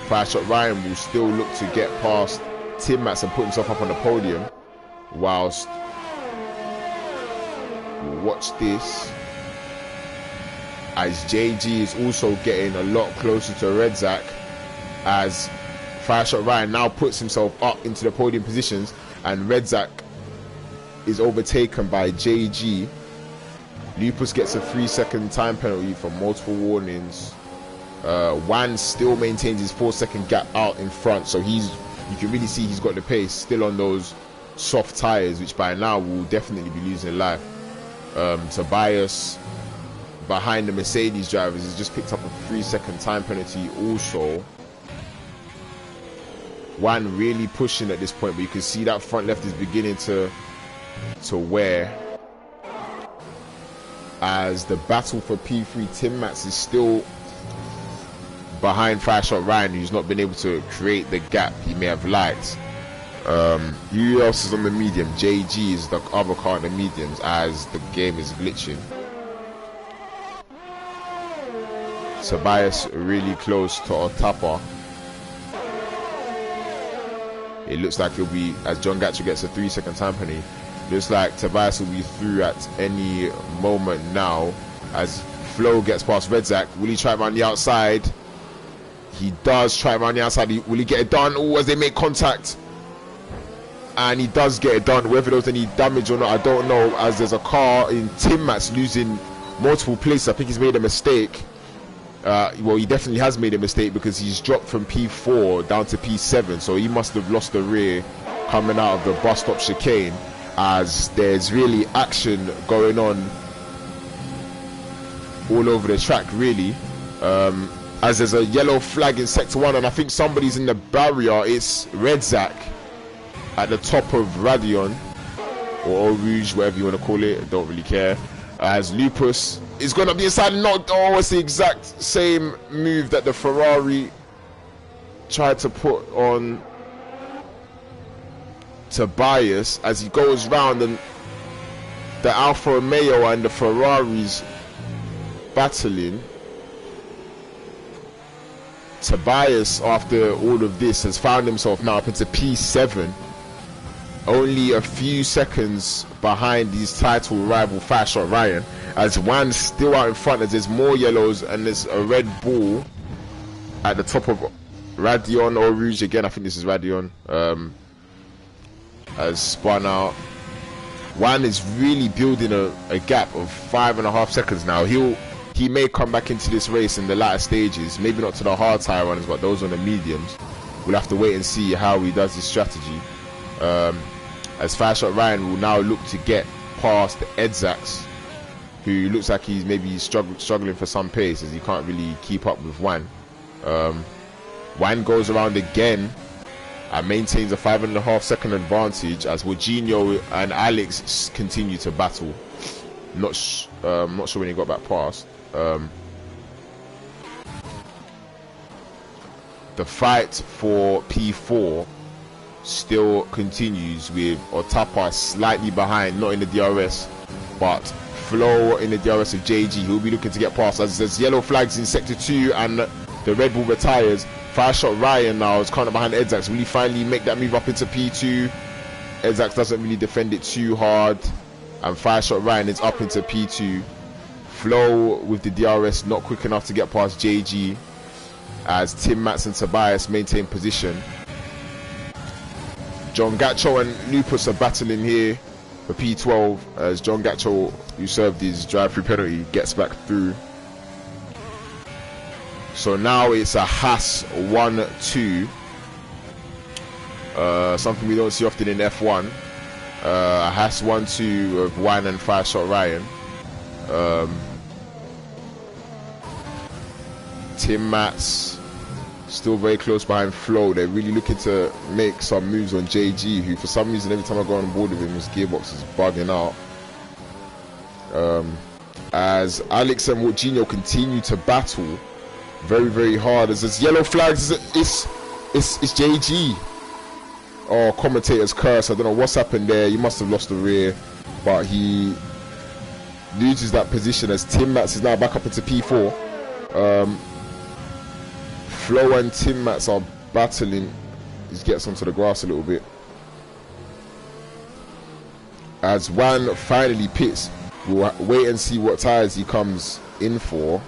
Fire Shot Ryan will still look to get past Tim Mats and put himself up on the podium, whilst, watch this, as JG is also getting a lot closer to Redzak, as Fire Shot Ryan now puts himself up into the podium positions, and Redzak is overtaken by JG. Lupus gets a 3-second time penalty for multiple warnings. Wan still maintains his 4-second gap out in front, so you can really see he's got the pace still on those soft tires, which by now will definitely be losing life. Tobias behind the Mercedes drivers has just picked up a 3-second time penalty also. Wan really pushing at this point, but you can see that front left is beginning to wear, as the battle for P3. Tim Mats is still behind Fire Shot Ryan, who's not been able to create the gap he may have liked. Who else is on the medium? JG is the other car in the mediums, as the game is glitching. Tobias really close to Otapa. It looks like he'll be, as John Gatcho gets a 3-second time penalty, looks like Tobias will be through at any moment now, as Flo gets past Redzak. Will he try him on the outside? He does try him on the outside. Will he get it done? Oh, as they make contact. And he does get it done. Whether there was any damage or not, I don't know, as there's a car in Tim Mats losing multiple places. I think he's made a mistake. Well, he definitely has made a mistake, because he's dropped from P4 down to P7, so he must have lost the rear coming out of the bus stop chicane, as there's really action going on all over the track, really. As there's a yellow flag in sector 1, and I think somebody's in the barrier. It's Redzak at the top of Radion, or Eau Rouge, whatever you want to call it. I don't really care. As Lupus is going to be inside and knocked. Oh, it's the exact same move that the Ferrari tried to put on Tobias, as he goes round, and the Alfa Romeo and the Ferraris battling. Tobias, after all of this, has found himself now up into P7, only a few seconds behind his title rival Fire Shot Ryan, as Wan's still out in front, as there's more yellows and there's a red ball at the top of Radion or Rouge again. I think this is Radion. Has spun out. Wan is really building a gap of 5.5 seconds now. He may come back into this race in the latter stages, maybe not to the hard tire runners, but those on the mediums. We'll have to wait and see how he does his strategy. As Fire Shot Ryan will now look to get past Edzax, who looks like he's maybe struggling for some pace, as he can't really keep up with Wan. Wan goes around again and maintains a 5.5 second advantage, as Jorginho and Alex continue to battle. Not sure when he got back past. The fight for P4 still continues, with Otapa slightly behind, not in the DRS, but Flo in the DRS of JG. He'll be looking to get past, as there's yellow flags in sector 2 and the Red Bull retires. Fire Shot Ryan now is kind of behind Edzax. Will he finally make that move up into P2? Edzax doesn't really defend it too hard, and Fire Shot Ryan is up into P2. Flo with the DRS not quick enough to get past JG, as Tim Mats and Tobias maintain position. John Gatcho and Lupus are battling here for P12, as John Gatcho, who served his drive-through penalty, gets back through. So now it's a Haas 1-2, something we don't see often in F1. A Haas 1-2 of Wan and Fire Shot Ryan. Tim Mats still very close behind Flo. They're really looking to make some moves on JG, who for some reason every time I go on board with him, his gearbox is bugging out. As Alex and Jorginho continue to battle, very, very hard. As there's yellow flags, it's JG. Oh, commentator's curse. I don't know what's happened there. He must have lost the rear, but he loses that position as Tim Mats is now back up into P4. Flo and Tim Mats are battling. He gets onto the grass a little bit. As Wan finally pits, we'll wait and see what tyres he comes in for.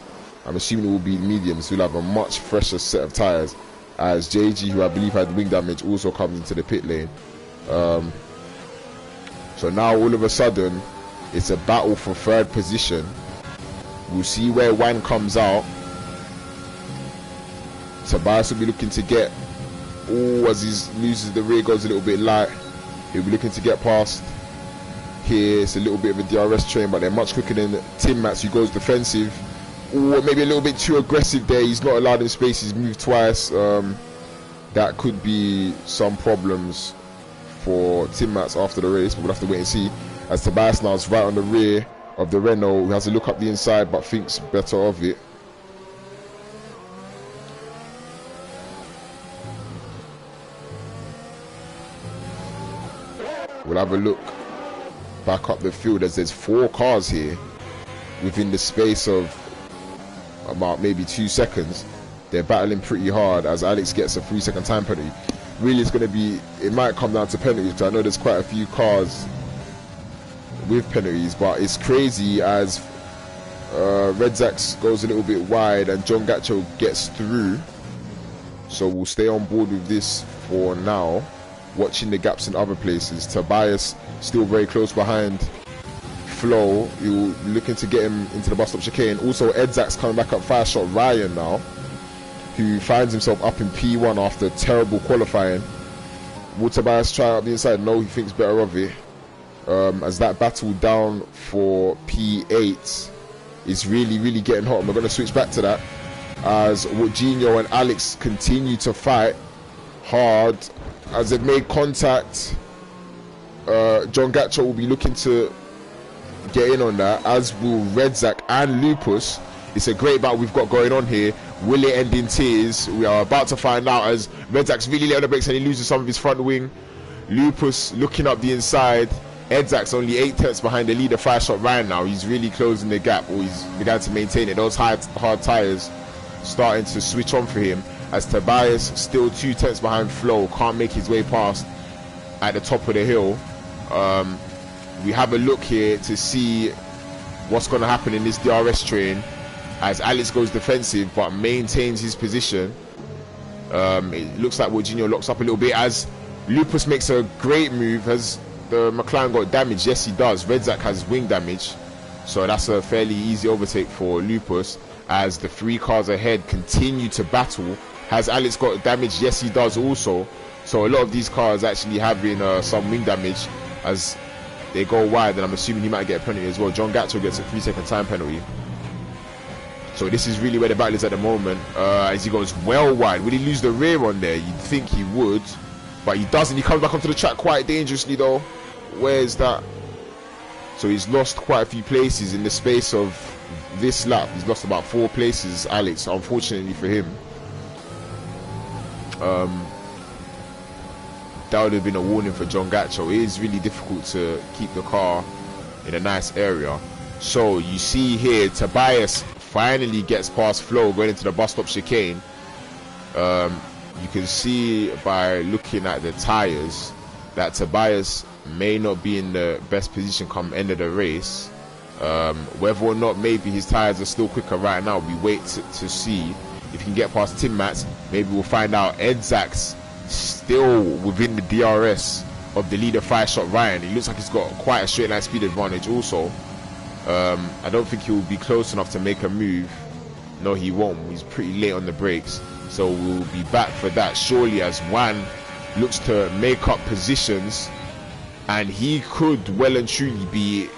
I'm assuming it will be mediums. We'll have a much fresher set of tyres. As JG, who I believe had wing damage, also comes into the pit lane. So now all of a sudden, it's a battle for third position. We'll see where Wan comes out. Tobias will be looking to get, as he loses the rear, goes a little bit light. He'll be looking to get past here. It's a little bit of a DRS train, but they're much quicker than Tim Mats, who goes defensive. Or maybe a little bit too aggressive there. He's not allowed in space. He's moved twice. That could be some problems for Tim Mats after the race, but we'll have to wait and see. As Tobias now is right on the rear of the Renault, who has to look up the inside but thinks better of it. We'll have a look back up the field as there's 4 cars here within the space of about maybe 2 seconds. They're battling pretty hard as Alex gets a 3-second time penalty. Really, it's going to be, it might come down to penalties, because I know there's quite a few cars with penalties, but it's crazy as Redzax goes a little bit wide and John Gacho gets through. So we'll stay on board with this for now, watching the gaps in other places. Tobias still very close behind Flo. You're looking to get him into the bus stop chicane. Also, Edzax coming back up, fire shot Ryan now, who finds himself up in P1 after terrible qualifying. Will Tobias try out the inside? No, he thinks better of it. As that battle down for P8 is really, really getting hot. And we're going to switch back to that as Wojinho and Alex continue to fight hard as they've made contact. John Gacho will be looking to get in on that, as will Redzak and Lupus. It's a great battle we've got going on here. Will it end in tears? We are about to find out, as Redzak's really late on the brakes and he loses some of his front wing. Lupus looking up the inside. Edzak's only 8 tenths behind the leader, 5-shot Ryan now. He's really closing the gap, or he's began to maintain it. Those hard tyres starting to switch on for him, as Tobias still 2 tenths behind Flo, can't make his way past at the top of the hill. We have a look here to see what's going to happen in this DRS train, as Alex goes defensive but maintains his position. It looks like Wojinho locks up a little bit as Lupus makes a great move. Has the McLaren got damage? Yes, he does. Redzak has wing damage, so that's a fairly easy overtake for Lupus, as the 3 cars ahead continue to battle. Has Alex got damage? Yes, he does also. So a lot of these cars actually having some wing damage as they go wide, and I'm assuming he might get a penalty as well. John Gacho gets a 3-second time penalty. So this is really where the battle is at the moment, as he goes well wide. Will he lose the rear on there? You'd think he would, but he doesn't. He comes back onto the track quite dangerously though. Where's that? So he's lost quite a few places in the space of this lap. He's lost about 4 places, Alex, unfortunately for him. That would have been a warning for John Gacho. It is really difficult to keep the car in a nice area. So you see here, Tobias finally gets past Flo going into the bus stop chicane. You can see by looking at the tyres that Tobias may not be in the best position come end of the race. Whether or not maybe his tyres are still quicker right now, we wait to see. If he can get past Tim Mats, maybe we'll find out. Edzak's still within the DRS of the leader, 5-shot Ryan. He looks like he's got quite a straight line speed advantage also. I don't think he will be close enough to make a move. No, he won't. He's pretty late on the brakes, so we'll be back for that surely, as Wan looks to make up positions, and he could well and truly be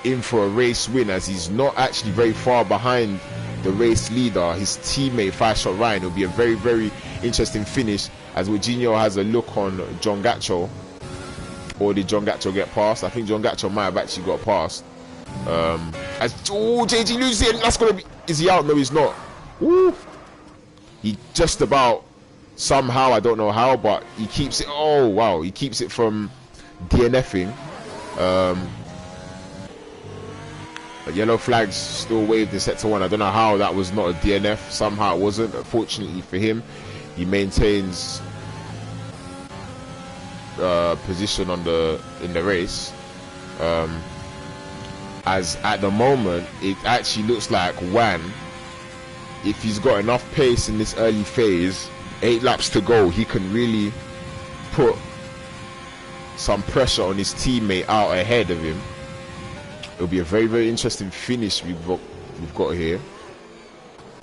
in for a race win, as he's not actually very far behind the race leader, his teammate 5-shot Ryan. It'll be a very, very interesting finish, as Wojinho has a look on John Gacho. Or did John Gacho get past? I think John Gacho might have actually got past. JG loses it, and that's gonna be, is he out? No, he's not. Woo! He just about, somehow, I don't know how, but he keeps it. Oh wow, he keeps it from DNFing. But yellow flags still waved in sector 1. I don't know how that was not a DNF. Somehow it wasn't. Unfortunately for him, he maintains position in the race. As at the moment, it actually looks like Wan, if he's got enough pace in this early phase, 8 laps to go, he can really put some pressure on his teammate out ahead of him. It'll be a very, very interesting finish we've got here,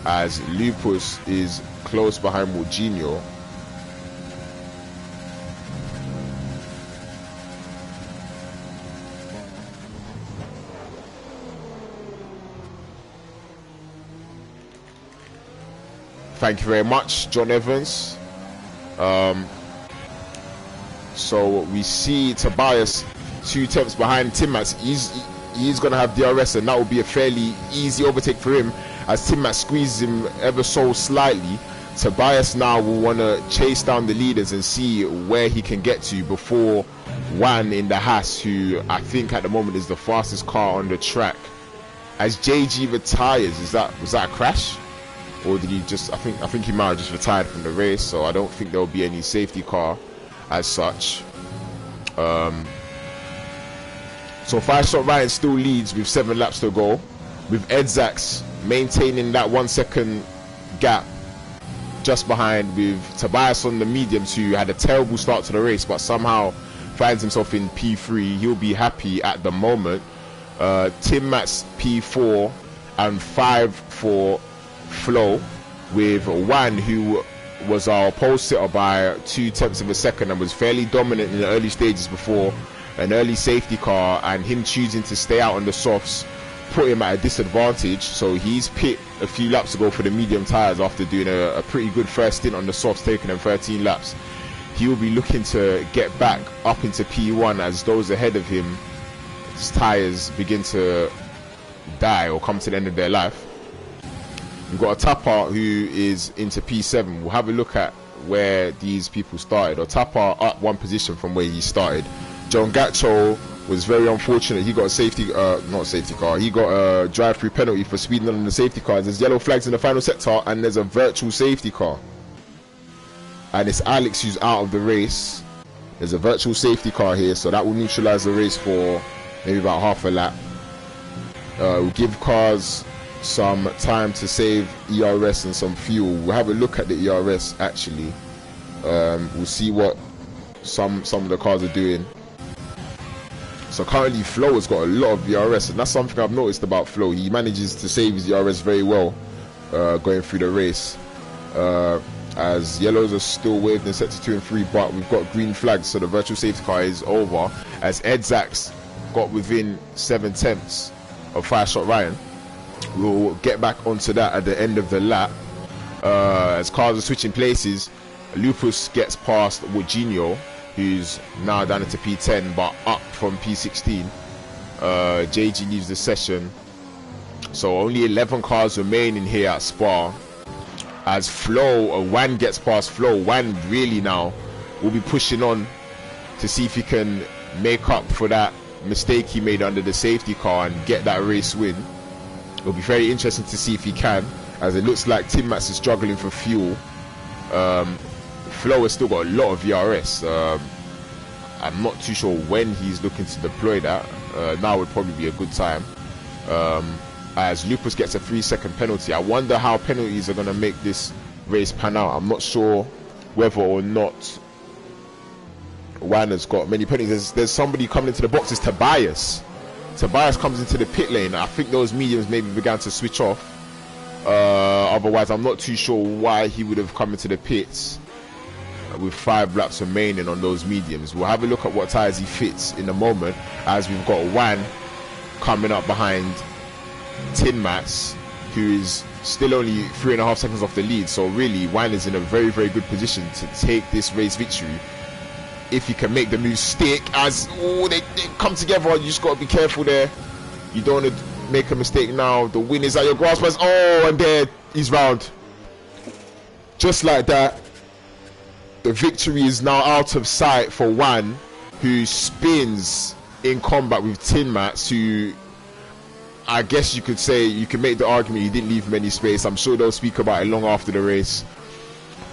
as Lupus is close behind Moutinho. Thank you very much, John Evans. So we see Tobias 2 tenths behind Timmats. He's going to have DRS, and that will be a fairly easy overtake for him, as Timmats squeezes him ever so slightly. Tobias now will want to chase down the leaders and see where he can get to before Wan in the Haas, who I think at the moment is the fastest car on the track. As JG retires, was that a crash? Or did he just, I think he might have just retired from the race, so I don't think there will be any safety car as such. So 5-shot Ryan still leads with 7 laps to go, with Edzax maintaining that 1 second gap just behind, with Tobias on the mediums, who had a terrible start to the race but somehow finds himself in P3. He'll be happy at the moment. Timmats P4 and 5 for Flo, with Wan, who was our pole sitter by 2 tenths of a second and was fairly dominant in the early stages before an early safety car, and him choosing to stay out on the softs put him at a disadvantage. So he's pit a few laps ago for the medium tyres after doing a pretty good first stint on the softs, taking them 13 laps. He will be looking to get back up into P1 as those ahead of him, his tyres begin to die or come to the end of their life. We've got Otapa who is into P7. We'll have a look at where these people started. Otapa up 1 position from where he started. John Gacho was very unfortunate. He got a safety, not a safety car. He got a drive-through penalty for speeding on the safety cars. There's yellow flags in the final sector, and there's a virtual safety car. And it's Alex who's out of the race. There's a virtual safety car here, so that will neutralize the race for maybe about half a lap. We'll give cars some time to save ERS and some fuel. We'll have a look at the ERS actually. We'll see what some of the cars are doing. So currently Flo has got a lot of ERS, and that's something I've noticed about Flo. He manages to save his ERS very well going through the race. As yellows are still waved in sector 2 and 3, but we've got green flags, so the virtual safety car is over, as Edzax got within 7 tenths of 5-shot Ryan. We'll get back onto that at the end of the lap. As cars are switching places, Lupus gets past Moutinho, who's now down into P10 but up from P16. JG leaves the session, so only 11 cars remain in here at Spa. As Wan gets past Flo, Wan really now will be pushing on to see if he can make up for that mistake he made under the safety car and get that race win. It'll be very interesting to see if he can, as it looks like Timmats is struggling for fuel. Flo has still got a lot of VRS. I'm not too sure when he's looking to deploy that. Now would probably be a good time. As Lupus gets a 3-second penalty. I wonder how penalties are going to make this race pan out. I'm not sure whether or not Wan has got many penalties. There's somebody coming into the box. It's Tobias. Tobias comes into the pit lane. I think those mediums maybe began to switch off. Otherwise, I'm not too sure why he would have come into the pits with 5 laps remaining on those mediums. We'll have a look at what tyres he fits in a moment, as we've got Wan coming up behind Timmats, who is still only 3.5 seconds off the lead. So really, Wan is in a very, very good position to take this race victory if he can make the move stick. As they come together, you just got to be careful there. You don't want to make a mistake now. The win is at your grasp. Oh, and there he's round. Just like that, the victory is now out of sight for Juan, who spins in combat with Tin Mats, who I guess you could say, you can make the argument he didn't leave many space. I'm sure they'll speak about it long after the race.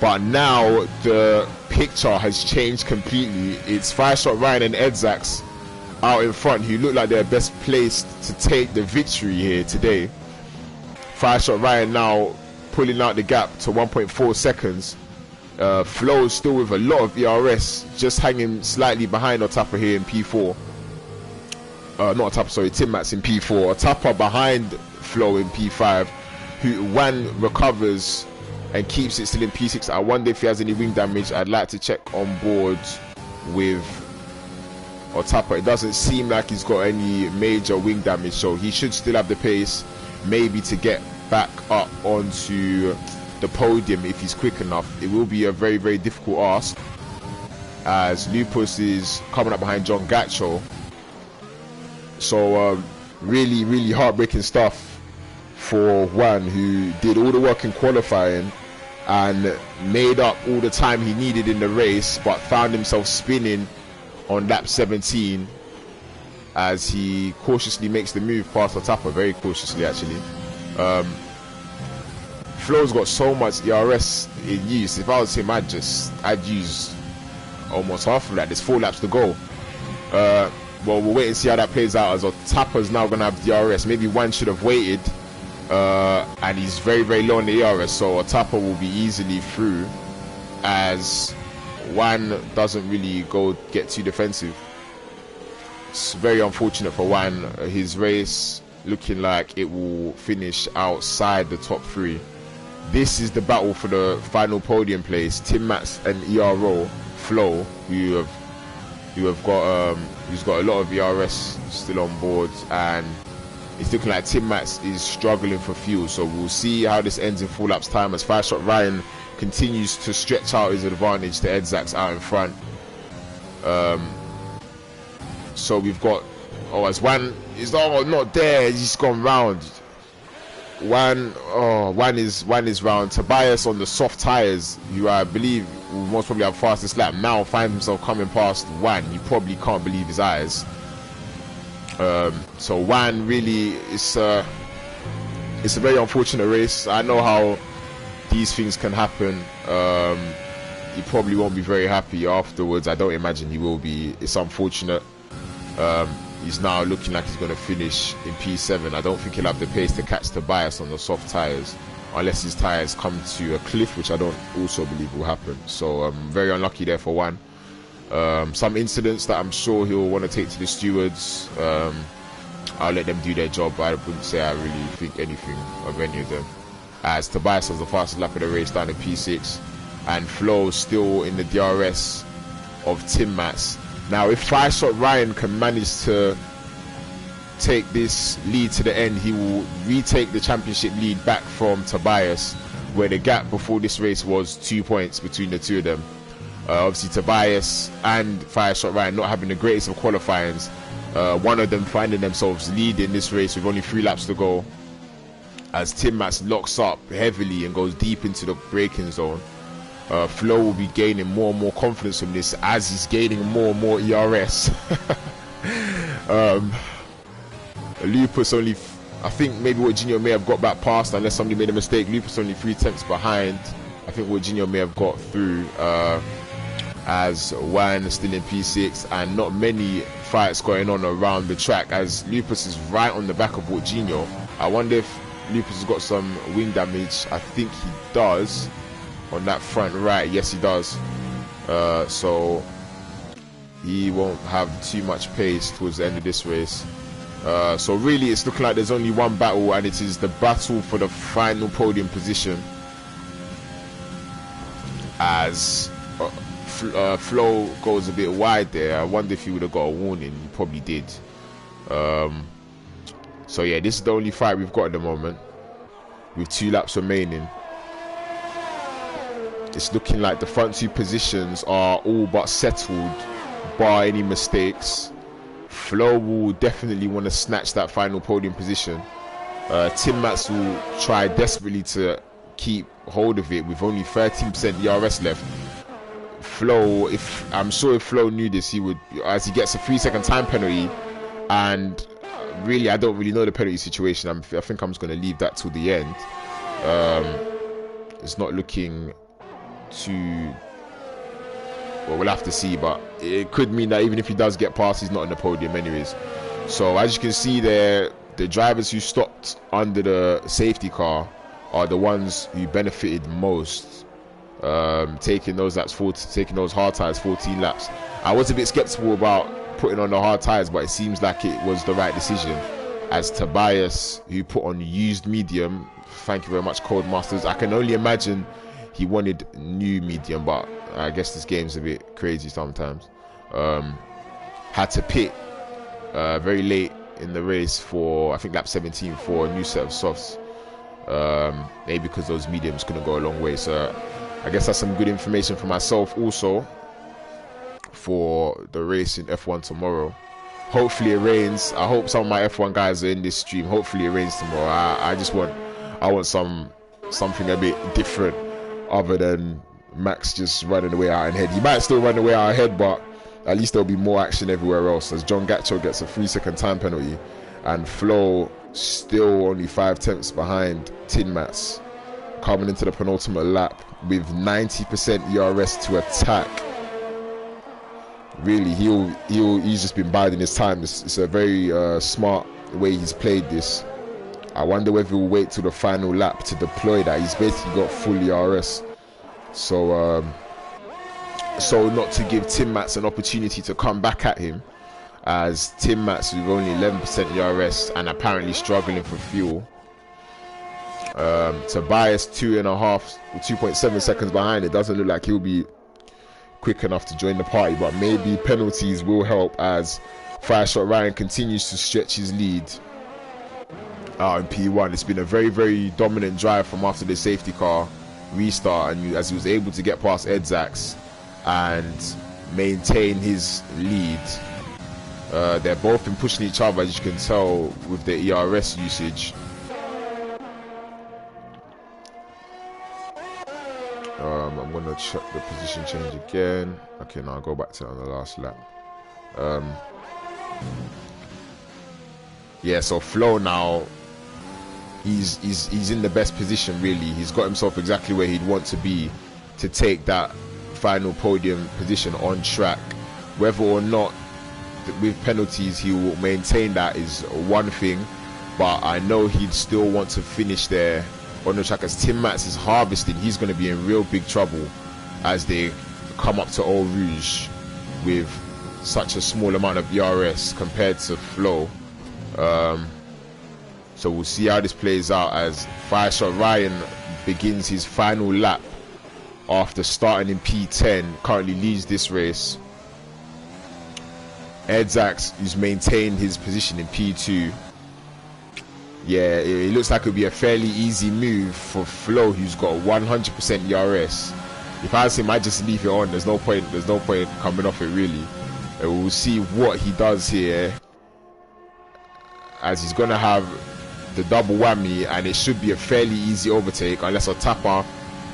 But now the picture has changed completely. It's Five Shot Ryan and Edzax out in front, who look like they're best placed to take the victory here today. Five Shot Ryan now pulling out the gap to 1.4 seconds. Flo still with a lot of ERS, just hanging slightly behind Otapa here in P4. Not Otapa, sorry, Tin Mats in P4. Otapa behind Flo in P5, who Juan recovers and keeps it still in P6. I wonder if he has any wing damage. I'd like to check on board with Otapa. It doesn't seem like he's got any major wing damage, so he should still have the pace, maybe to get back up onto the podium if he's quick enough. It will be a very, very difficult ask, as Lupus is coming up behind John Gacho. So really, really heartbreaking stuff for Juan, who did all the work in qualifying and made up all the time he needed in the race, but found himself spinning on lap 17 as he cautiously makes the move past Otapa, very cautiously actually. Flo's got so much ERS in use. If I was him, I'd use almost half of that. There's 4 laps to go. Well, we'll wait and see how that plays out, as Otapa's now going to have DRS. Maybe Juan should have waited, and he's very, very low on the ERS, so Otapa will be easily through, as Juan doesn't really get too defensive. It's very unfortunate for Juan. His race looking like it will finish outside the top 3. This is the battle for the final podium place. Tin Mats and ERO Flo, who's got a lot of ERS still on board, and it's looking like Tin Mats is struggling for fuel. So we'll see how this ends in 4 laps time, as Five Shot Ryan continues to stretch out his advantage to Edzax out in front. So we've got, as Juan is not there, he's gone round. Juan is round. Tobias on the soft tires, who I believe will most probably have fastest lap, now finds himself coming past Juan. He probably can't believe his eyes. So Juan, really, it's a very unfortunate race. I know how these things can happen. He probably won't be very happy afterwards. I don't imagine he will be. It's unfortunate. He's now looking like he's going to finish in P7. I don't think he'll have the pace to catch Tobias on the soft tires, unless his tires come to a cliff, which I don't also believe will happen. So very unlucky there for Juan. Some incidents that I'm sure he'll want to take to the stewards. I'll let them do their job. I wouldn't say I really think anything of any of them, as Tobias has the fastest lap of the race down in P6, and Flo still in the DRS of Tin Mats. Now, if Five Shot Ryan can manage to take this lead to the end, he will retake the championship lead back from Tobias, where the gap before this race was 2 points between the two of them. Obviously, Tobias and Five Shot Ryan not having the greatest of qualifyings. One of them finding themselves leading this race with only 3 laps to go, as Tin Mats locks up heavily and goes deep into the braking zone. Flo will be gaining more and more confidence from this, as he's gaining more and more ERS. Lupus only, I think maybe Jorginho may have got back past, unless somebody made a mistake. Lupus only 3 tenths behind. I think Jorginho may have got through, as Juan is still in P6, and not many fights going on around the track, as Lupus is right on the back of Jorginho. I wonder if Lupus has got some wing damage. I think he does. On that front right, yes he does. So he won't have too much pace towards the end of this race. So really it's looking like there's only one battle, and it is the battle for the final podium position, as Flo goes a bit wide there. I wonder if he would have got a warning. He probably did. So yeah, this is the only fight we've got at the moment, with 2 laps remaining. It's looking like the front 2 positions are all but settled, bar any mistakes. Flo will definitely want to snatch that final podium position. Tim Mats will try desperately to keep hold of it with only 13% ERS left. Flo, I'm sure if Flo knew this, he would, as he gets a 3-second time penalty, and really I don't really know the penalty situation. I think I'm just going to leave that till the end. It's not looking too well, we'll have to see, but it could mean that even if he does get past, he's not on the podium anyways. So as you can see there, the drivers who stopped under the safety car are the ones who benefited most, taking those hard tires, 14 laps. I was a bit skeptical about putting on the hard tires, but it seems like it was the right decision, as Tobias, who put on used medium, thank you very much Codemasters, I can only imagine he wanted new medium, but I guess this game's a bit crazy sometimes. Had to pit very late in the race for, I think, lap 17 for a new set of softs. Maybe because those mediums couldn't go a long way. So I guess that's some good information for myself also for the race in F1 tomorrow. Hopefully it rains. I hope some of my F1 guys are in this stream. Hopefully it rains tomorrow. I want something a bit different other than Max just running away out ahead. He might still run away out ahead, but at least there'll be more action everywhere else, as John Gatcho gets a 3-second time penalty and Flo still only 5/10 behind Tin Mats, coming into the penultimate lap with 90% ERS to attack. Really, he's just been biding his time. It's a very smart way he's played this. I wonder whether he'll wait till the final lap to deploy that. He's basically got full ERS. So not to give Tim Mats an opportunity to come back at him, as Tim Mats with only 11% ERS and apparently struggling for fuel. Tobias 2.7 seconds behind. It doesn't look like he'll be quick enough to join the party, but maybe penalties will help as Fireshot Ryan continues to stretch his lead out in P1. It's been a very, very dominant drive from after the safety car restart, and as he was able to get past Edzax and maintain his lead. They're both been pushing each other, as you can tell with their ERS usage. I'm going to check the position change again. Okay, now I'll go back to it on the last lap. Yeah, so Flo now, he's in the best position really. He's got himself exactly where he'd want to be to take that final podium position on track. Whether or not with penalties he will maintain that is one thing, but I know he'd still want to finish there on the track, as Tim Mats is harvesting. He's going to be in real big trouble as they come up to Eau Rouge with such a small amount of ERS compared to Flo. So we'll see how this plays out as Fireshot Ryan begins his final lap after starting in P10, currently leads this race. Edzax, who's maintained his position in P2. Yeah, it looks like it'll be a fairly easy move for Flo, who's got 100% ERS. If I was him, I'd just leave it on. There's no point coming off it really. And we'll see what he does here, as he's gonna have the double whammy, and it should be a fairly easy overtake unless Otapa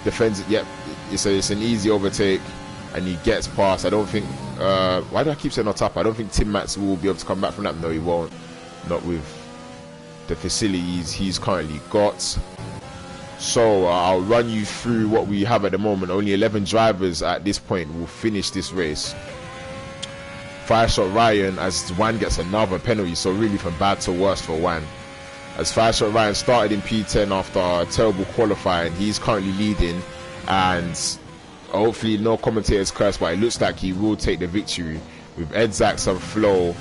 defends it. Yep, it's an easy overtake and he gets past. I don't think why do I keep saying Otapa? I don't think Tim Mats will be able to come back from that. No, he won't, not with the facilities he's currently got. So I'll run you through what we have at the moment. Only 11 drivers at this point will finish this race. Fireshot Ryan, as Wan gets another penalty, so really from bad to worse for Wan. As Fireshot Ryan started in P10 after a terrible qualifying, he's currently leading, and hopefully no commentator's curse, but it looks like he will take the victory with Edzax and Flo.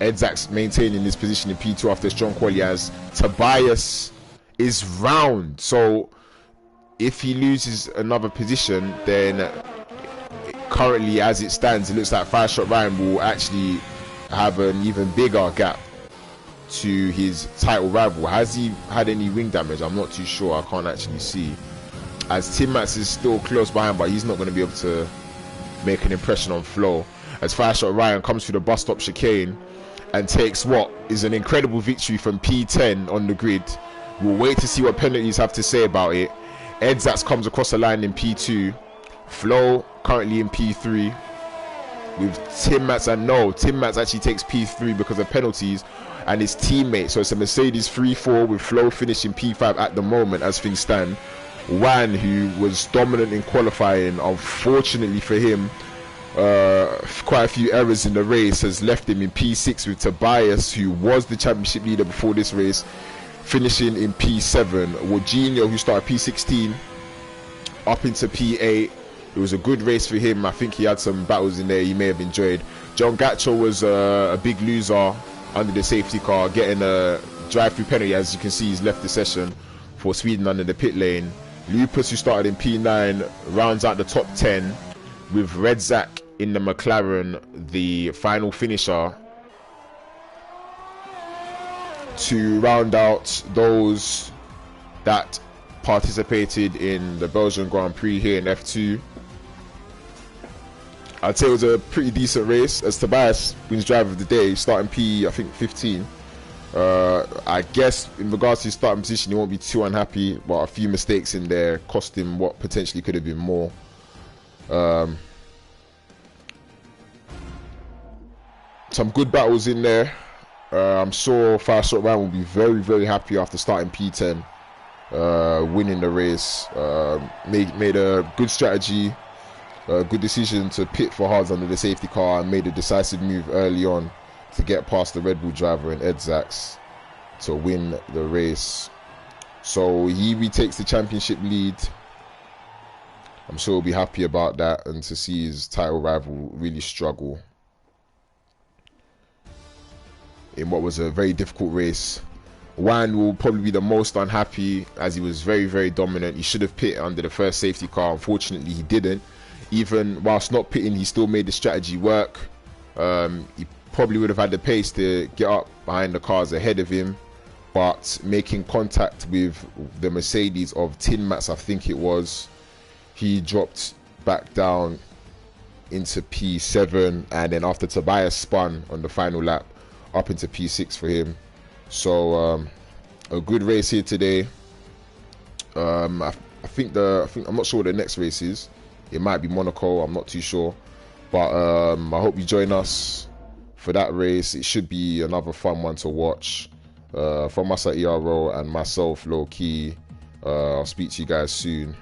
Edzax maintaining his position in P2 after a strong quali, as Tobias is round. So if he loses another position, then currently as it stands, it looks like Fireshot Ryan will actually have an even bigger gap to his title rival. Has he had any wing damage? I'm not too sure. I can't actually see, as Tim Mats is still close behind, but he's not going to be able to make an impression on Flo. as Fire Shot Ryan comes through the bus stop chicane and takes what is an incredible victory from P10 on the grid. We'll wait to see what penalties have to say about it. Edzax comes across the line in P2. Flo currently in P3 with Tim Mats, and no, Tim Mats actually takes P3 because of penalties and his teammate. So it's a Mercedes 3-4 with Flo finishing P5 at the moment as things stand. Wan, who was dominant in qualifying, unfortunately for him, quite a few errors in the race, has left him in P6 with Tobias, who was the championship leader before this race, finishing in P7. Wojinho, who started P16 up into P8. It was a good race for him. I think he had some battles in there he may have enjoyed. John Gacho was a big loser under the safety car, getting a drive-through penalty. As you can see, he's left the session for Sweden under the pit lane. Lupus, who started in P9, rounds out the top 10 with Redzak in the McLaren, the final finisher, to round out those that participated in the Belgian Grand Prix here in F2. I'd say it was a pretty decent race as Tobias wins driver of the day, starting P, I think, 15. I guess in regards to his starting position, he won't be too unhappy, but a few mistakes in there cost him what potentially could have been more. Some good battles in there. I'm sure Fire Shot Ryan will be very, very happy after starting P10, winning the race. Made a good strategy, a good decision to pit for hards under the safety car, and made a decisive move early on to get past the Red Bull driver in Edzax to win the race. So he retakes the championship lead. I'm sure he'll be happy about that, and to see his title rival really struggle in what was a very difficult race. Wan will probably be the most unhappy, as he was very, very dominant. He should have pitted under the first safety car. Unfortunately, he didn't. Even whilst not pitting, he still made the strategy work. He probably would have had the pace to get up behind the cars ahead of him, but making contact with the Mercedes of Tin Mats, I think it was, he dropped back down into P7, and then after Tobias spun on the final lap, up into P6 for him. So a good race here today. I think I'm not sure what the next race is. It might be Monaco, I'm not too sure, but I hope you join us for that race. It should be another fun one to watch. From us at ERO and myself, Lowkey, I'll speak to you guys soon.